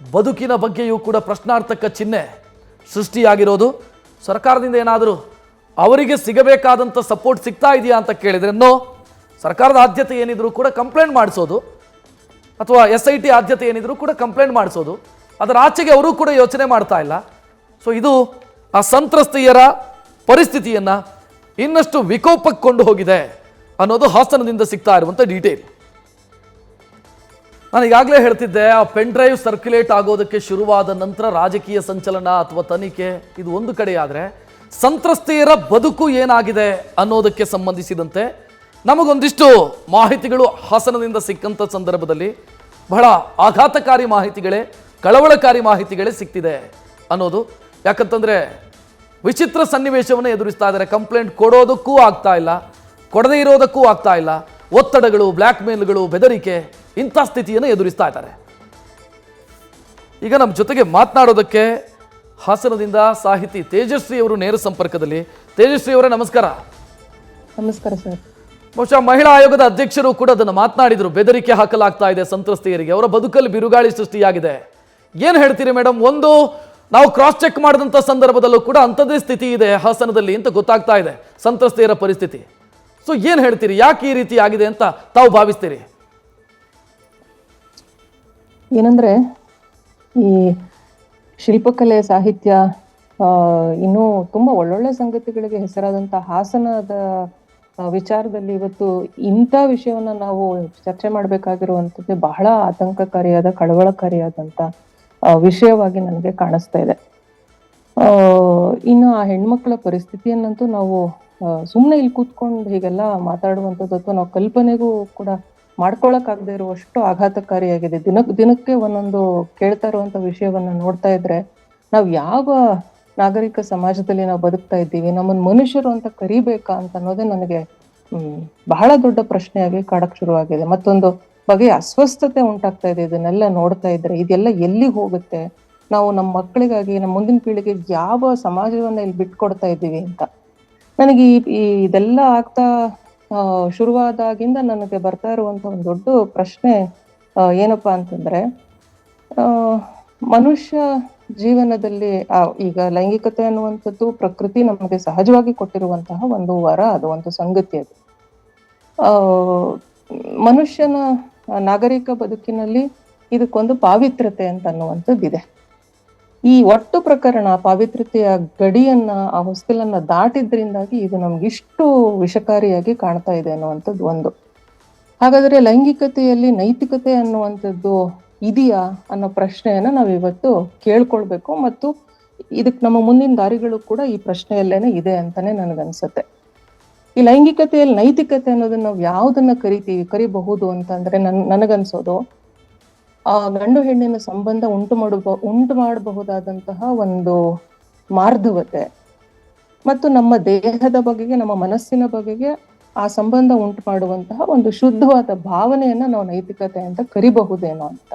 ಬದುಕಿನ ಬಗ್ಗೆಯೂ ಕೂಡ ಪ್ರಶ್ನಾರ್ಥಕ ಚಿಹ್ನೆ ಸೃಷ್ಟಿಯಾಗಿರೋದು. ಸರ್ಕಾರದಿಂದ ಏನಾದರೂ ಅವರಿಗೆ ಸಿಗಬೇಕಾದಂಥ ಸಪೋರ್ಟ್ ಸಿಗ್ತಾ ಇದೆಯಾ ಅಂತ ಕೇಳಿದರೆ ನೋ. ಸರ್ಕಾರದ ಆದ್ಯತೆ ಏನಿದ್ರು ಕೂಡ ಕಂಪ್ಲೇಂಟ್ ಮಾಡಿಸೋದು, ಅಥವಾ SIT ಆದ್ಯತೆ ಏನಿದ್ರು ಕೂಡ ಕಂಪ್ಲೇಂಟ್ ಮಾಡಿಸೋದು. ಅದರ ಆಚೆಗೆ ಅವರು ಕೂಡ ಯೋಚನೆ ಮಾಡ್ತಾ ಇಲ್ಲ. ಸೊ ಇದು ಆ ಸಂತ್ರಸ್ತೆಯರ ಪರಿಸ್ಥಿತಿಯನ್ನು ಇನ್ನಷ್ಟು ವಿಕೋಪಕ್ಕೆ ಕೊಂಡು ಹೋಗಿದೆ ಅನ್ನೋದು ಹಾಸನದಿಂದ ಸಿಗ್ತಾ ಇರುವಂಥ ಡೀಟೇಲ್. ನಾನು ಈಗಾಗಲೇ ಹೇಳ್ತಿದ್ದೆ, ಆ ಪೆನ್ ಡ್ರೈವ್ ಸರ್ಕ್ಯುಲೇಟ್ ಆಗೋದಕ್ಕೆ ಶುರುವಾದ ನಂತರ ರಾಜಕೀಯ ಸಂಚಲನ ಅಥವಾ ತನಿಖೆ ಇದು ಒಂದು ಕಡೆಯಾದರೆ, ಸಂತ್ರಸ್ತೆಯರ ಬದುಕು ಏನಾಗಿದೆ ಅನ್ನೋದಕ್ಕೆ ಸಂಬಂಧಿಸಿದಂತೆ ನಮಗೊಂದಿಷ್ಟು ಮಾಹಿತಿಗಳು ಹಾಸನದಿಂದ ಸಿಕ್ಕಂಥ ಸಂದರ್ಭದಲ್ಲಿ ಬಹಳ ಆಘಾತಕಾರಿ ಮಾಹಿತಿಗಳೇ, ಕಳವಳಕಾರಿ ಮಾಹಿತಿಗಳೇ ಸಿಗ್ತಿದೆ ಅನ್ನೋದು. ಯಾಕಂತಂದರೆ ವಿಚಿತ್ರ ಸನ್ನಿವೇಶವನ್ನು ಎದುರಿಸ್ತಾ ಇದ್ದಾರೆ. ಕಂಪ್ಲೇಂಟ್ ಕೊಡೋದಕ್ಕೂ ಆಗ್ತಾ ಇಲ್ಲ, ಕೊಡದೇ ಇರೋದಕ್ಕೂ ಆಗ್ತಾ ಇಲ್ಲ. ಒತ್ತಡಗಳು, ಬ್ಲ್ಯಾಕ್ ಮೇಲ್ಗಳು, ಬೆದರಿಕೆ, ಇಂಥ ಸ್ಥಿತಿಯನ್ನು ಎದುರಿಸ್ತಾ ಇದ್ದಾರೆ. ಈಗ ನಮ್ಮ ಜೊತೆಗೆ ಮಾತನಾಡೋದಕ್ಕೆ ಹಾಸನದಿಂದ ಸಾಹಿತಿ ತೇಜಸ್ವಿ ಅವರು ನೇರ ಸಂಪರ್ಕದಲ್ಲಿ. ತೇಜಸ್ವಿ ಅವರೇ ನಮಸ್ಕಾರ. ನಮಸ್ಕಾರ ಸರ್. ಬಹುಶಃ ಮಹಿಳಾ ಆಯೋಗದ ಅಧ್ಯಕ್ಷರು ಕೂಡ ಅದನ್ನು ಮಾತನಾಡಿದರು. ಬೆದರಿಕೆ ಹಾಕಲಾಗ್ತಾ ಇದೆ ಸಂತ್ರಸ್ತೆಯರಿಗೆ, ಅವರ ಬದುಕಲ್ಲಿ ಬಿರುಗಾಳಿ ಸೃಷ್ಟಿಯಾಗಿದೆ. ಏನು ಹೇಳ್ತೀರಿ ಮೇಡಮ್? ಒಂದು ನಾವು ಕ್ರಾಸ್ ಚೆಕ್ ಮಾಡಿದಂಥ ಸಂದರ್ಭದಲ್ಲೂ ಕೂಡ ಅಂಥದ್ದೇ ಸ್ಥಿತಿ ಇದೆ ಹಾಸನದಲ್ಲಿ ಅಂತ ಗೊತ್ತಾಗ್ತಾ ಇದೆ ಸಂತ್ರಸ್ತೆಯರ ಪರಿಸ್ಥಿತಿ. ಸೊ ಏನು ಹೇಳ್ತೀರಿ, ಯಾಕೆ ಈ ರೀತಿ ಆಗಿದೆ ಅಂತ ತಾವು ಭಾವಿಸ್ತೀರಿ? ಏನಂದ್ರೆ ಈ ಶಿಲ್ಪಕಲೆ, ಸಾಹಿತ್ಯ, ಇನ್ನೂ ತುಂಬಾ ಒಳ್ಳೊಳ್ಳೆ ಸಂಗತಿಗಳಿಗೆ ಹೆಸರಾದಂತ ಹಾಸನದ ವಿಚಾರದಲ್ಲಿ ಇವತ್ತು ಇಂಥ ವಿಷಯವನ್ನ ನಾವು ಚರ್ಚೆ ಮಾಡ್ಬೇಕಾಗಿರುವಂತದ್ದು ಬಹಳ ಆತಂಕಕಾರಿಯಾದ, ಕಳವಳಕಾರಿಯಾದಂತ ವಿಷಯವಾಗಿ ನನಗೆ ಕಾಣಿಸ್ತಾ ಇದೆ. ಇನ್ನು ಆ ಹೆಣ್ಮಕ್ಳ ಪರಿಸ್ಥಿತಿಯನ್ನಂತೂ ನಾವು ಸುಮ್ಮನೆ ಇಲ್ಲಿ ಕೂತ್ಕೊಂಡು ಹೀಗೆಲ್ಲ ಮಾತಾಡುವಂಥದ್ದು ಅಥವಾ ನಾವು ಕಲ್ಪನೆಗೂ ಕೂಡ ಮಾಡ್ಕೊಳಕ್ಕಾಗದೇ ಇರುವಷ್ಟು ಆಘಾತಕಾರಿಯಾಗಿದೆ. ದಿನಕ್ಕೆ ಒಂದೊಂದು ಕೇಳ್ತಾ ಇರುವಂತ ವಿಷಯವನ್ನ ನೋಡ್ತಾ ಇದ್ರೆ ನಾವು ಯಾವ ನಾಗರಿಕ ಸಮಾಜದಲ್ಲಿ ನಾವು ಬದುಕ್ತಾ ಇದ್ದೀವಿ, ನಮ್ಮನ್ನ ಮನುಷ್ಯರು ಅಂತ ಕರಿಬೇಕಾ ಅಂತ ಅನ್ನೋದೇ ನನಗೆ ಬಹಳ ದೊಡ್ಡ ಪ್ರಶ್ನೆಯಾಗಿ ಕಾಡಕ್ ಶುರುವಾಗಿದೆ. ಮತ್ತೊಂದು ಬಗೆಯ ಅಸ್ವಸ್ಥತೆ ಉಂಟಾಗ್ತಾ ಇದೆ ಇದನ್ನೆಲ್ಲ ನೋಡ್ತಾ ಇದ್ರೆ. ಇದೆಲ್ಲ ಎಲ್ಲಿಗೆ ಹೋಗುತ್ತೆ, ನಾವು ನಮ್ಮ ಮಕ್ಕಳಿಗಾಗಿ, ನಮ್ಮ ಮುಂದಿನ ಪೀಳಿಗೆಗೆ ಯಾವ ಸಮಾಜವನ್ನ ಇಲ್ಲಿ ಬಿಟ್ಕೊಡ್ತಾ ಇದ್ದೀವಿ ಅಂತ. ನನಗೆ ಇದೆಲ್ಲ ಆಗ್ತಾ ಶುರುವಾದಾಗಿಂದ ನನಗೆ ಬರ್ತಾ ಇರುವಂತ ಒಂದು ದೊಡ್ಡ ಪ್ರಶ್ನೆ ಏನಪ್ಪಾ ಅಂತಂದ್ರೆ, ಮನುಷ್ಯ ಜೀವನದಲ್ಲಿ ಈಗ ಲೈಂಗಿಕತೆ ಅನ್ನುವಂಥದ್ದು ಪ್ರಕೃತಿ ನಮಗೆ ಸಹಜವಾಗಿ ಕೊಟ್ಟಿರುವಂತಹ ಒಂದು ವರ, ಅದು ಒಂದು ಸಂಗತಿ. ಅದು ಮನುಷ್ಯನ ನಾಗರಿಕ ಬದುಕಿನಲ್ಲಿ ಇದಕ್ಕೊಂದು ಪಾವಿತ್ರ್ಯತೆ ಅಂತ ಅನ್ನುವಂಥದ್ದಿದೆ. ಈ ಒಟ್ಟು ಪ್ರಕರಣ ಪಾವಿತ್ರ್ಯತೆಯ ಗಡಿಯನ್ನ, ಆ ಹೊಸ್ತಿಲನ್ನ ದಾಟಿದ್ರಿಂದಾಗಿ ಇದು ನಮ್ಗಿಷ್ಟು ವಿಷಕಾರಿಯಾಗಿ ಕಾಣ್ತಾ ಇದೆ ಅನ್ನುವಂಥದ್ದು ಒಂದು. ಹಾಗಾದ್ರೆ ಲೈಂಗಿಕತೆಯಲ್ಲಿ ನೈತಿಕತೆ ಅನ್ನುವಂಥದ್ದು ಇದೆಯಾ ಅನ್ನೋ ಪ್ರಶ್ನೆಯನ್ನ ನಾವಿವತ್ತು ಕೇಳ್ಕೊಳ್ಬೇಕು. ಮತ್ತು ಇದಕ್ ನಮ್ಮ ಮುಂದಿನ ದಾರಿಗಳು ಕೂಡ ಈ ಪ್ರಶ್ನೆಯಲ್ಲೇನೆ ಇದೆ ಅಂತಾನೆ ನನ್ಗನ್ಸತ್ತೆ. ಈ ಲೈಂಗಿಕತೆಯಲ್ಲಿ ನೈತಿಕತೆ ಅನ್ನೋದನ್ನ ನಾವು ಯಾವ್ದನ್ನ ಕರಿಬಹುದು ಅಂತಂದ್ರೆ, ನನಗನ್ಸೋದು ಆ ಗಂಡು ಹೆಣ್ಣಿನ ಸಂಬಂಧ ಉಂಟು ಮಾಡಬಹುದಾದಂತಹ ಒಂದು ಮಾರ್ಧವತೆ ಮತ್ತು ನಮ್ಮ ದೇಹದ ಬಗೆಗೆ, ನಮ್ಮ ಮನಸ್ಸಿನ ಬಗೆಗೆ ಆ ಸಂಬಂಧ ಉಂಟು ಮಾಡುವಂತಹ ಒಂದು ಶುದ್ಧವಾದ ಭಾವನೆಯನ್ನ ನಾವು ನೈತಿಕತೆ ಅಂತ ಕರಿಬಹುದೇನೋ ಅಂತ.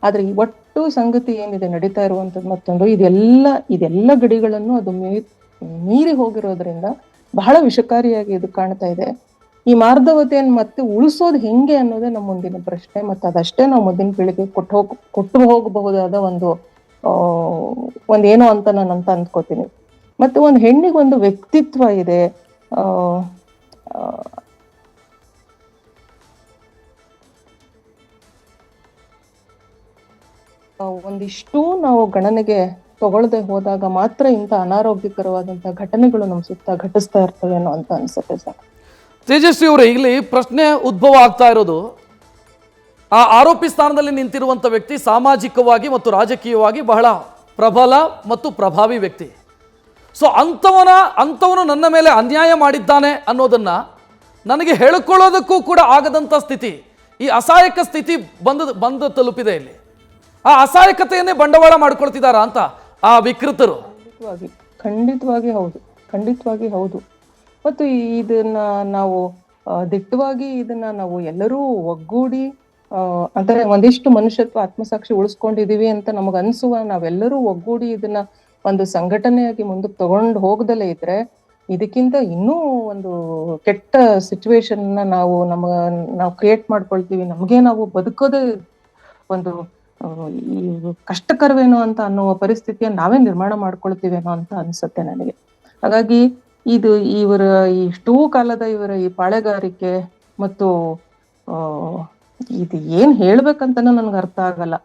ಆದ್ರೆ ಈ ಒಟ್ಟು ಸಂಗತಿ ಏನಿದೆ ನಡೀತಾ ಇರುವಂತದ್ದು ಮತ್ತೊಂದು, ಇದೆಲ್ಲ ಗಡಿಗಳನ್ನು ಅದು ಮೀರಿ ಹೋಗಿರೋದ್ರಿಂದ ಬಹಳ ವಿಷಕಾರಿಯಾಗಿ ಇದು ಕಾಣ್ತಾ ಇದೆ. ಈ ಮಾರ್ಧವತೆಯನ್ನು ಮತ್ತೆ ಉಳಿಸೋದು ಹೆಂಗೆ ಅನ್ನೋದೇ ನಮ್ಮ ಮುಂದಿನ ಪ್ರಶ್ನೆ. ಮತ್ತೆ ಅದಷ್ಟೇ ನಾವು ಮುಂದಿನ ಪೀಳಿಗೆ ಕೊಟ್ಟು ಹೋಗಬಹುದಾದ ಒಂದೇನೋ ಅಂತ ನಾನು ಅಂದ್ಕೋತೀನಿ. ಮತ್ತೆ ಒಂದು ಹೆಣ್ಣಿಗೊಂದು ವ್ಯಕ್ತಿತ್ವ ಇದೆ. ಒಂದಿಷ್ಟು ನಾವು ಗಣನೆಗೆ ತಗೊಳ್ಳದೆ ಹೋದಾಗ ಮಾತ್ರ ಇಂಥ ಅನಾರೋಗ್ಯಕರವಾದಂತಹ ಘಟನೆಗಳು ನಮ್ಮ ಸುತ್ತ ಘಟಿಸ್ತಾ ಇರ್ತವೇನೋ ಅಂತ ಅನ್ಸುತ್ತೆ ಸರ್. ತೇಜಸ್ವಿ ಅವರೇ, ಇಲ್ಲಿ ಪ್ರಶ್ನೆ ಉದ್ಭವ ಆಗ್ತಾ ಇರೋದು, ಆ ಆರೋಪಿ ಸ್ಥಾನದಲ್ಲಿ ನಿಂತಿರುವಂಥ ವ್ಯಕ್ತಿ ಸಾಮಾಜಿಕವಾಗಿ ಮತ್ತು ರಾಜಕೀಯವಾಗಿ ಬಹಳ ಪ್ರಬಲ ಮತ್ತು ಪ್ರಭಾವಿ ವ್ಯಕ್ತಿ. ಸೊ ಅಂಥವನು ನನ್ನ ಮೇಲೆ ಅನ್ಯಾಯ ಮಾಡಿದ್ದಾನೆ ಅನ್ನೋದನ್ನ ನನಗೆ ಹೇಳಿಕೊಳ್ಳೋದಕ್ಕೂ ಕೂಡ ಆಗದಂಥ ಸ್ಥಿತಿ, ಈ ಅಸಹಾಯಕ ಸ್ಥಿತಿ ಬಂದು ತಲುಪಿದೆ. ಇಲ್ಲಿ ಆ ಅಸಹಾಯಕತೆಯನ್ನೇ ಬಂಡವಾಳ ಮಾಡ್ಕೊಳ್ತಿದ್ದಾರಾ ಅಂತ ಆ ವಿಕೃತರು? ಖಂಡಿತವಾಗಿ ಹೌದು. ಮತ್ತು ಇದನ್ನ ನಾವು ದಿಟ್ಟವಾಗಿ ನಾವು ಎಲ್ಲರೂ ಒಗ್ಗೂಡಿ ಅಂದ್ರೆ ಒಂದಿಷ್ಟು ಮನುಷ್ಯತ್ವ, ಆತ್ಮಸಾಕ್ಷಿ ಉಳಿಸ್ಕೊಂಡಿದೀವಿ ಅಂತ ನಮಗ ಅನ್ಸುವ ನಾವೆಲ್ಲರೂ ಒಗ್ಗೂಡಿ ಇದನ್ನ ಒಂದು ಸಂಘಟನೆಯಾಗಿ ಮುಂದಕ್ಕೆ ತಗೊಂಡು ಹೋಗದಲ್ಲೇ ಇದ್ರೆ ಇದಕ್ಕಿಂತ ಇನ್ನೂ ಒಂದು ಕೆಟ್ಟ ಸಿಚುವೇಶನ್ ನಾವು ಕ್ರಿಯೇಟ್ ಮಾಡ್ಕೊಳ್ತೀವಿ. ನಮ್ಗೆ ನಾವು ಬದುಕೋದೇ ಒಂದು ಈ ಕಷ್ಟಕರವೇನೋ ಅಂತ ಅನ್ನುವ ಪರಿಸ್ಥಿತಿಯನ್ನು ನಾವೇ ನಿರ್ಮಾಣ ಮಾಡ್ಕೊಳ್ತೀವೇನೋ ಅಂತ ಅನ್ಸುತ್ತೆ ನನಗೆ. ಹಾಗಾಗಿ ಇಷ್ಟೂ ಕಾಲದ ಇವರ ಈ ಪಾಳೆಗಾರಿಕೆ ಮತ್ತು ಇದು ಏನ್ ಹೇಳ್ಬೇಕಂತನೂ ನನ್ಗೆ ಅರ್ಥ ಆಗಲ್ಲ.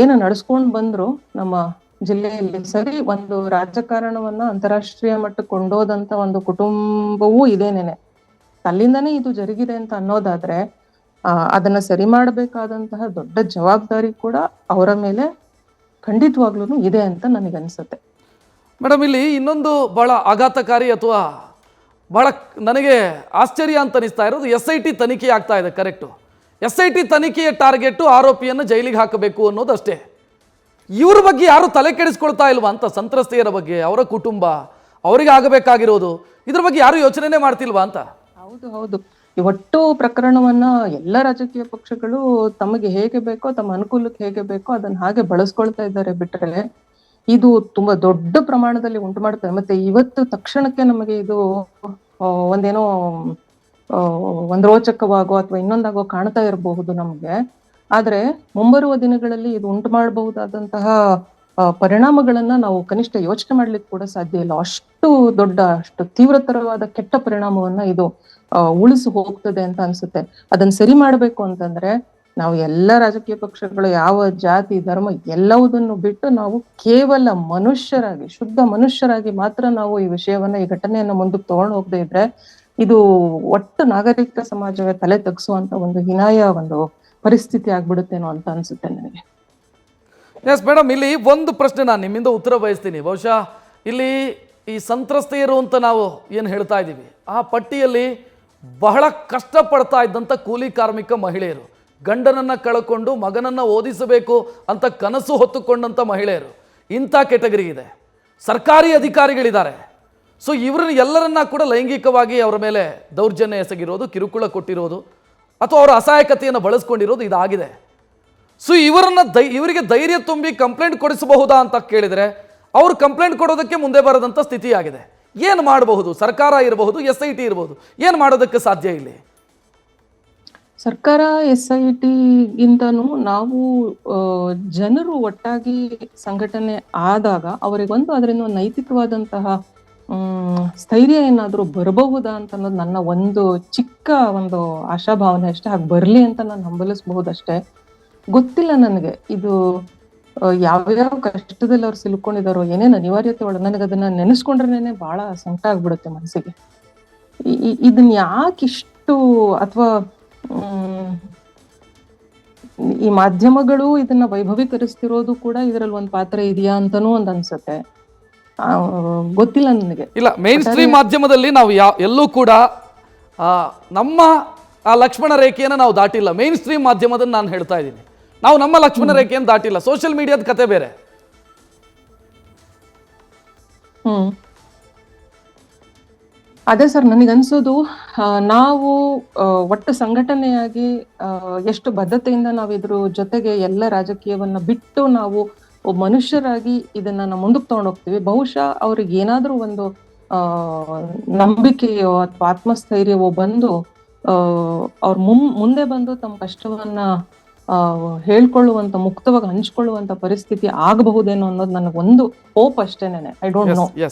ಏನು ನಡ್ಸ್ಕೊಂಡ್ ಬಂದ್ರು ನಮ್ಮ ಜಿಲ್ಲೆಯಲ್ಲಿ, ಸರಿ ಒಂದು ರಾಜಕಾರಣವನ್ನ ಅಂತಾರಾಷ್ಟ್ರೀಯ ಮಟ್ಟಕ್ಕೆ ಕೊಂಡೋದಂತ ಒಂದು ಕುಟುಂಬವೂ ಇದೇನೇನೆ, ಅಲ್ಲಿಂದಾನೇ ಇದು ಜರುಗಿದೆ ಅಂತ ಅನ್ನೋದಾದ್ರೆ ಅದನ್ನ ಸರಿ ಮಾಡಬೇಕಾದಂತಹ ದೊಡ್ಡ ಜವಾಬ್ದಾರಿ ಕೂಡ ಅವರ ಮೇಲೆ ಖಂಡಿತವಾಗ್ಲೂ ಇದೆ ಅಂತ ನನಗನ್ಸುತ್ತೆ. ಮೇಡಮ್, ಇಲ್ಲಿ ಇನ್ನೊಂದು ಬಹಳ ಆಘಾತಕಾರಿ ಅಥವಾ ಬಹಳ ನನಗೆ ಆಶ್ಚರ್ಯ ಅಂತ ಅನಿಸ್ತಾ ಇರೋದು, SIT ತನಿಖೆ ಆಗ್ತಾ ಇದೆ. ಕರೆಕ್ಟು, SIT ತನಿಖೆಯ ಟಾರ್ಗೆಟು ಆರೋಪಿಯನ್ನು ಜೈಲಿಗೆ ಹಾಕಬೇಕು ಅನ್ನೋದಷ್ಟೇ. ಇವ್ರ ಬಗ್ಗೆ ಯಾರು ತಲೆ ಕೆಡಿಸ್ಕೊಳ್ತಾ ಇಲ್ವಾ ಅಂತ? ಸಂತ್ರಸ್ತೆಯರ ಬಗ್ಗೆ, ಅವರ ಕುಟುಂಬ, ಅವರಿಗೆ ಆಗಬೇಕಾಗಿರೋದು, ಇದ್ರ ಬಗ್ಗೆ ಯಾರು ಯೋಚನೆನೇ ಮಾಡ್ತಿಲ್ವಾ ಅಂತ? ಹೌದು. ಈ ಒಟ್ಟು ಪ್ರಕರಣವನ್ನ ಎಲ್ಲ ರಾಜಕೀಯ ಪಕ್ಷಗಳು ತಮಗೆ ಹೇಗೆ ಬೇಕೋ, ತಮ್ಮ ಅನುಕೂಲಕ್ಕೆ ಹೇಗೆ ಬೇಕೋ ಅದನ್ನ ಹಾಗೆ ಬಳಸ್ಕೊಳ್ತಾ ಇದ್ದಾರೆ ಬಿಟ್ರೆ ಇದು ತುಂಬಾ ದೊಡ್ಡ ಪ್ರಮಾಣದಲ್ಲಿ ಉಂಟು ಮಾಡ್ತಾರೆ. ಮತ್ತೆ ಇವತ್ತು ತಕ್ಷಣಕ್ಕೆ ನಮಗೆ ಇದು ಒಂದೇನೋ ಒಂದ್ ರೋಚಕವಾಗೋ ಅಥವಾ ಇನ್ನೊಂದಾಗೋ ಕಾಣ್ತಾ ಇರಬಹುದು ನಮ್ಗೆ. ಆದ್ರೆ ಮುಂಬರುವ ದಿನಗಳಲ್ಲಿ ಇದು ಉಂಟು ಮಾಡಬಹುದಾದಂತಹ ಪರಿಣಾಮಗಳನ್ನ ನಾವು ಕನಿಷ್ಠ ಯೋಚನೆ ಮಾಡ್ಲಿಕ್ಕೆ ಕೂಡ ಸಾಧ್ಯ ಇಲ್ಲ. ಅಷ್ಟು ತೀವ್ರತರವಾದ ಕೆಟ್ಟ ಪರಿಣಾಮವನ್ನ ಇದು ಉಳಿಸಿ ಹೋಗ್ತದೆ ಅಂತ ಅನ್ಸುತ್ತೆ. ಅದನ್ನ ಸರಿ ಮಾಡ್ಬೇಕು ಅಂತಂದ್ರೆ ನಾವು ಎಲ್ಲ ರಾಜಕೀಯ ಪಕ್ಷಗಳು, ಯಾವ ಜಾತಿ ಧರ್ಮ ಎಲ್ಲವುದನ್ನು ಬಿಟ್ಟು ನಾವು ಕೇವಲ ಮನುಷ್ಯರಾಗಿ, ಶುದ್ಧ ಮನುಷ್ಯರಾಗಿ ಮಾತ್ರ ನಾವು ಈ ವಿಷಯವನ್ನ, ಈ ಘಟನೆಯನ್ನ ಮುಂದಕ್ಕೆ ತಗೊಂಡು ಹೋಗದೆ ಇದ್ರೆ ಇದು ಒಟ್ಟು ನಾಗರಿಕ ಸಮಾಜವೇ ತಲೆ ತಗ್ಸುವಂತ ಒಂದು ಹೀನಾಯ ಒಂದು ಪರಿಸ್ಥಿತಿ ಆಗ್ಬಿಡುತ್ತೇನೋ ಅಂತ ಅನ್ಸುತ್ತೆ ನನಗೆ. ಎಸ್ ಮೇಡಮ್, ಇಲ್ಲಿ ಒಂದು ಪ್ರಶ್ನೆ ನಾನು ನಿಮ್ಮಿಂದ ಉತ್ತರ ಬಯಸ್ತೀನಿ. ಬಹುಶಃ ಇಲ್ಲಿ ಈ ಸಂತ್ರಸ್ತೆಯರು ಅಂತ ನಾವು ಏನು ಹೇಳ್ತಾ ಇದ್ದೀವಿ, ಆ ಪಟ್ಟಿಯಲ್ಲಿ ಬಹಳ ಕಷ್ಟಪಡ್ತಾ ಇದ್ದಂಥ ಕೂಲಿ ಕಾರ್ಮಿಕ ಮಹಿಳೆಯರು, ಗಂಡನನ್ನು ಕಳ್ಕೊಂಡು ಮಗನನ್ನು ಓದಿಸಬೇಕು ಅಂತ ಕನಸು ಹೊತ್ತುಕೊಂಡಂಥ ಮಹಿಳೆಯರು, ಇಂಥ ಕೆಟಗರಿ ಇದೆ. ಸರ್ಕಾರಿ ಅಧಿಕಾರಿಗಳಿದ್ದಾರೆ. ಸೊ ಇವ್ರನ್ನ ಎಲ್ಲರನ್ನ ಕೂಡ ಲೈಂಗಿಕವಾಗಿ ಅವರ ಮೇಲೆ ದೌರ್ಜನ್ಯ ಎಸಗಿರೋದು, ಕಿರುಕುಳ ಕೊಟ್ಟಿರೋದು ಅಥವಾ ಅವರ ಅಸಹಾಯಕತೆಯನ್ನು ಬಳಸ್ಕೊಂಡಿರೋದು ಇದಾಗಿದೆ. ಸೊ ಇವರಿಗೆ ಧೈರ್ಯ ತುಂಬಿ ಕಂಪ್ಲೇಂಟ್ ಕೊಡಿಸಬಹುದಾ ಅಂತ ಕೇಳಿದರೆ ಅವ್ರು ಕಂಪ್ಲೇಂಟ್ ಕೊಡೋದಕ್ಕೆ ಮುಂದೆ ಬರದಂಥ ಸ್ಥಿತಿ ಆಗಿದೆ. ಏನು ಮಾಡಬಹುದು? ಸರ್ಕಾರ ಇರಬಹುದು, SIT ಇರಬಹುದು, ಏನು ಮಾಡೋದಕ್ಕೆ ಸಾಧ್ಯ ಇಲ್ಲಿ? ಸರ್ಕಾರ SIT ಗಿಂತನೂ ನಾವು ಜನರು ಒಟ್ಟಾಗಿ ಸಂಘಟನೆ ಆದಾಗ ಅವರಿಗೊಂದು ಅದರಿಂದ ಒಂದು ನೈತಿಕವಾದಂತಹ ಸ್ಥೈರ್ಯ ಏನಾದರೂ ಬರಬಹುದಾ ಅಂತ ಅನ್ನೋದು ನನ್ನ ಒಂದು ಚಿಕ್ಕ ಒಂದು ಆಶಾಭಾವನೆ ಅಷ್ಟೇ. ಹಾಗೆ ಬರಲಿ ಅಂತ ನಾನು ಹಂಬಲಿಸಬಹುದಷ್ಟೇ. ಗೊತ್ತಿಲ್ಲ ನನಗೆ ಇದು ಯಾವ್ಯಾವ ಕಷ್ಟದಲ್ಲಿ ಅವ್ರು ಸಿಲ್ಕೊಂಡಿದಾರೋ, ಏನೇನು ಅನಿವಾರ್ಯತೆ ಒಳಗೆ ನನಗೆ ಅದನ್ನ ನೆನೆಸ್ಕೊಂಡ್ರೇನೆ ಬಹಳ ಸಂಕಟ ಆಗ್ಬಿಡುತ್ತೆ ಮನಸ್ಸಿಗೆ. ಇದನ್ನ ಯಾಕಿಷ್ಟು, ಅಥವಾ ಈ ಮಾಧ್ಯಮಗಳು ಇದನ್ನ ವೈಭವೀಕರಿಸ್ತಿರೋದು ಕೂಡ ಇದರಲ್ಲಿ ಒಂದು ಪಾತ್ರ ಇದೆಯಾ ಅಂತಾನೂ ಒಂದು ಅನ್ಸುತ್ತೆ. ಗೊತ್ತಿಲ್ಲ ನನಗೆ. ಇಲ್ಲ, ಮೇನ್ ಸ್ಟ್ರೀಮ್ ಮಾಧ್ಯಮದಲ್ಲಿ ನಾವು ಎಲ್ಲೂ ಕೂಡ ನಮ್ಮ ಆ ಲಕ್ಷ್ಮಣ ರೇಖೆಯನ್ನು ನಾವು ದಾಟಿಲ್ಲ. ಮೇನ್ ಸ್ಟ್ರೀಮ್ ಮಾಧ್ಯಮದನ್ನು ನಾನು ಹೇಳ್ತಾ ಇದ್ದೀನಿ, ನಾವು ನಮ್ಮ ಲಕ್ಷ್ಮಣ ರೇಖೆಯನ್ನು ದಾಟಿಲ್ಲ. ಸೋಷಿಯಲ್ ಮೀಡಿಯಾದ ಕತೆ ಬೇರೆ. ಅದೇ ಸರ್, ನನಗನ್ಸೋದು ನಾವು ಒಟ್ಟು ಸಂಘಟನೆಯಾಗಿ ಎಷ್ಟು ಬದ್ಧತೆಯಿಂದ ನಾವು ಇದ್ರ ಜೊತೆಗೆ ಎಲ್ಲ ರಾಜಕೀಯವನ್ನ ಬಿಟ್ಟು ನಾವು ಮನುಷ್ಯರಾಗಿ ಇದನ್ನ ನಾವು ಮುಂದಕ್ಕೆ ತಗೊಂಡು ಹೋಗ್ತೀವಿ. ಬಹುಶಃ ಅವ್ರಿಗೆ ಏನಾದ್ರೂ ಒಂದು ನಂಬಿಕೆಯೋ ಅಥವಾ ಆತ್ಮಸ್ಥೈರ್ಯವೋ ಬಂದು ಅವ್ರ ಮುಂದೆ ಬಂದು ತಮ್ಮ ಕಷ್ಟವನ್ನ ಹೇಳ್ಕೊಳ್ಳುವಂತ, ಮುಕ್ತವಾಗಿ ಹಂಚ್ಕೊಳ್ಳುವಂತ ಪರಿಸ್ಥಿತಿ ಆಗಬಹುದೇನೋ ಅನ್ನೋದು ನನಗೊಂದು ಹೋಪ್ ಅಷ್ಟೇನೆ. I don't know.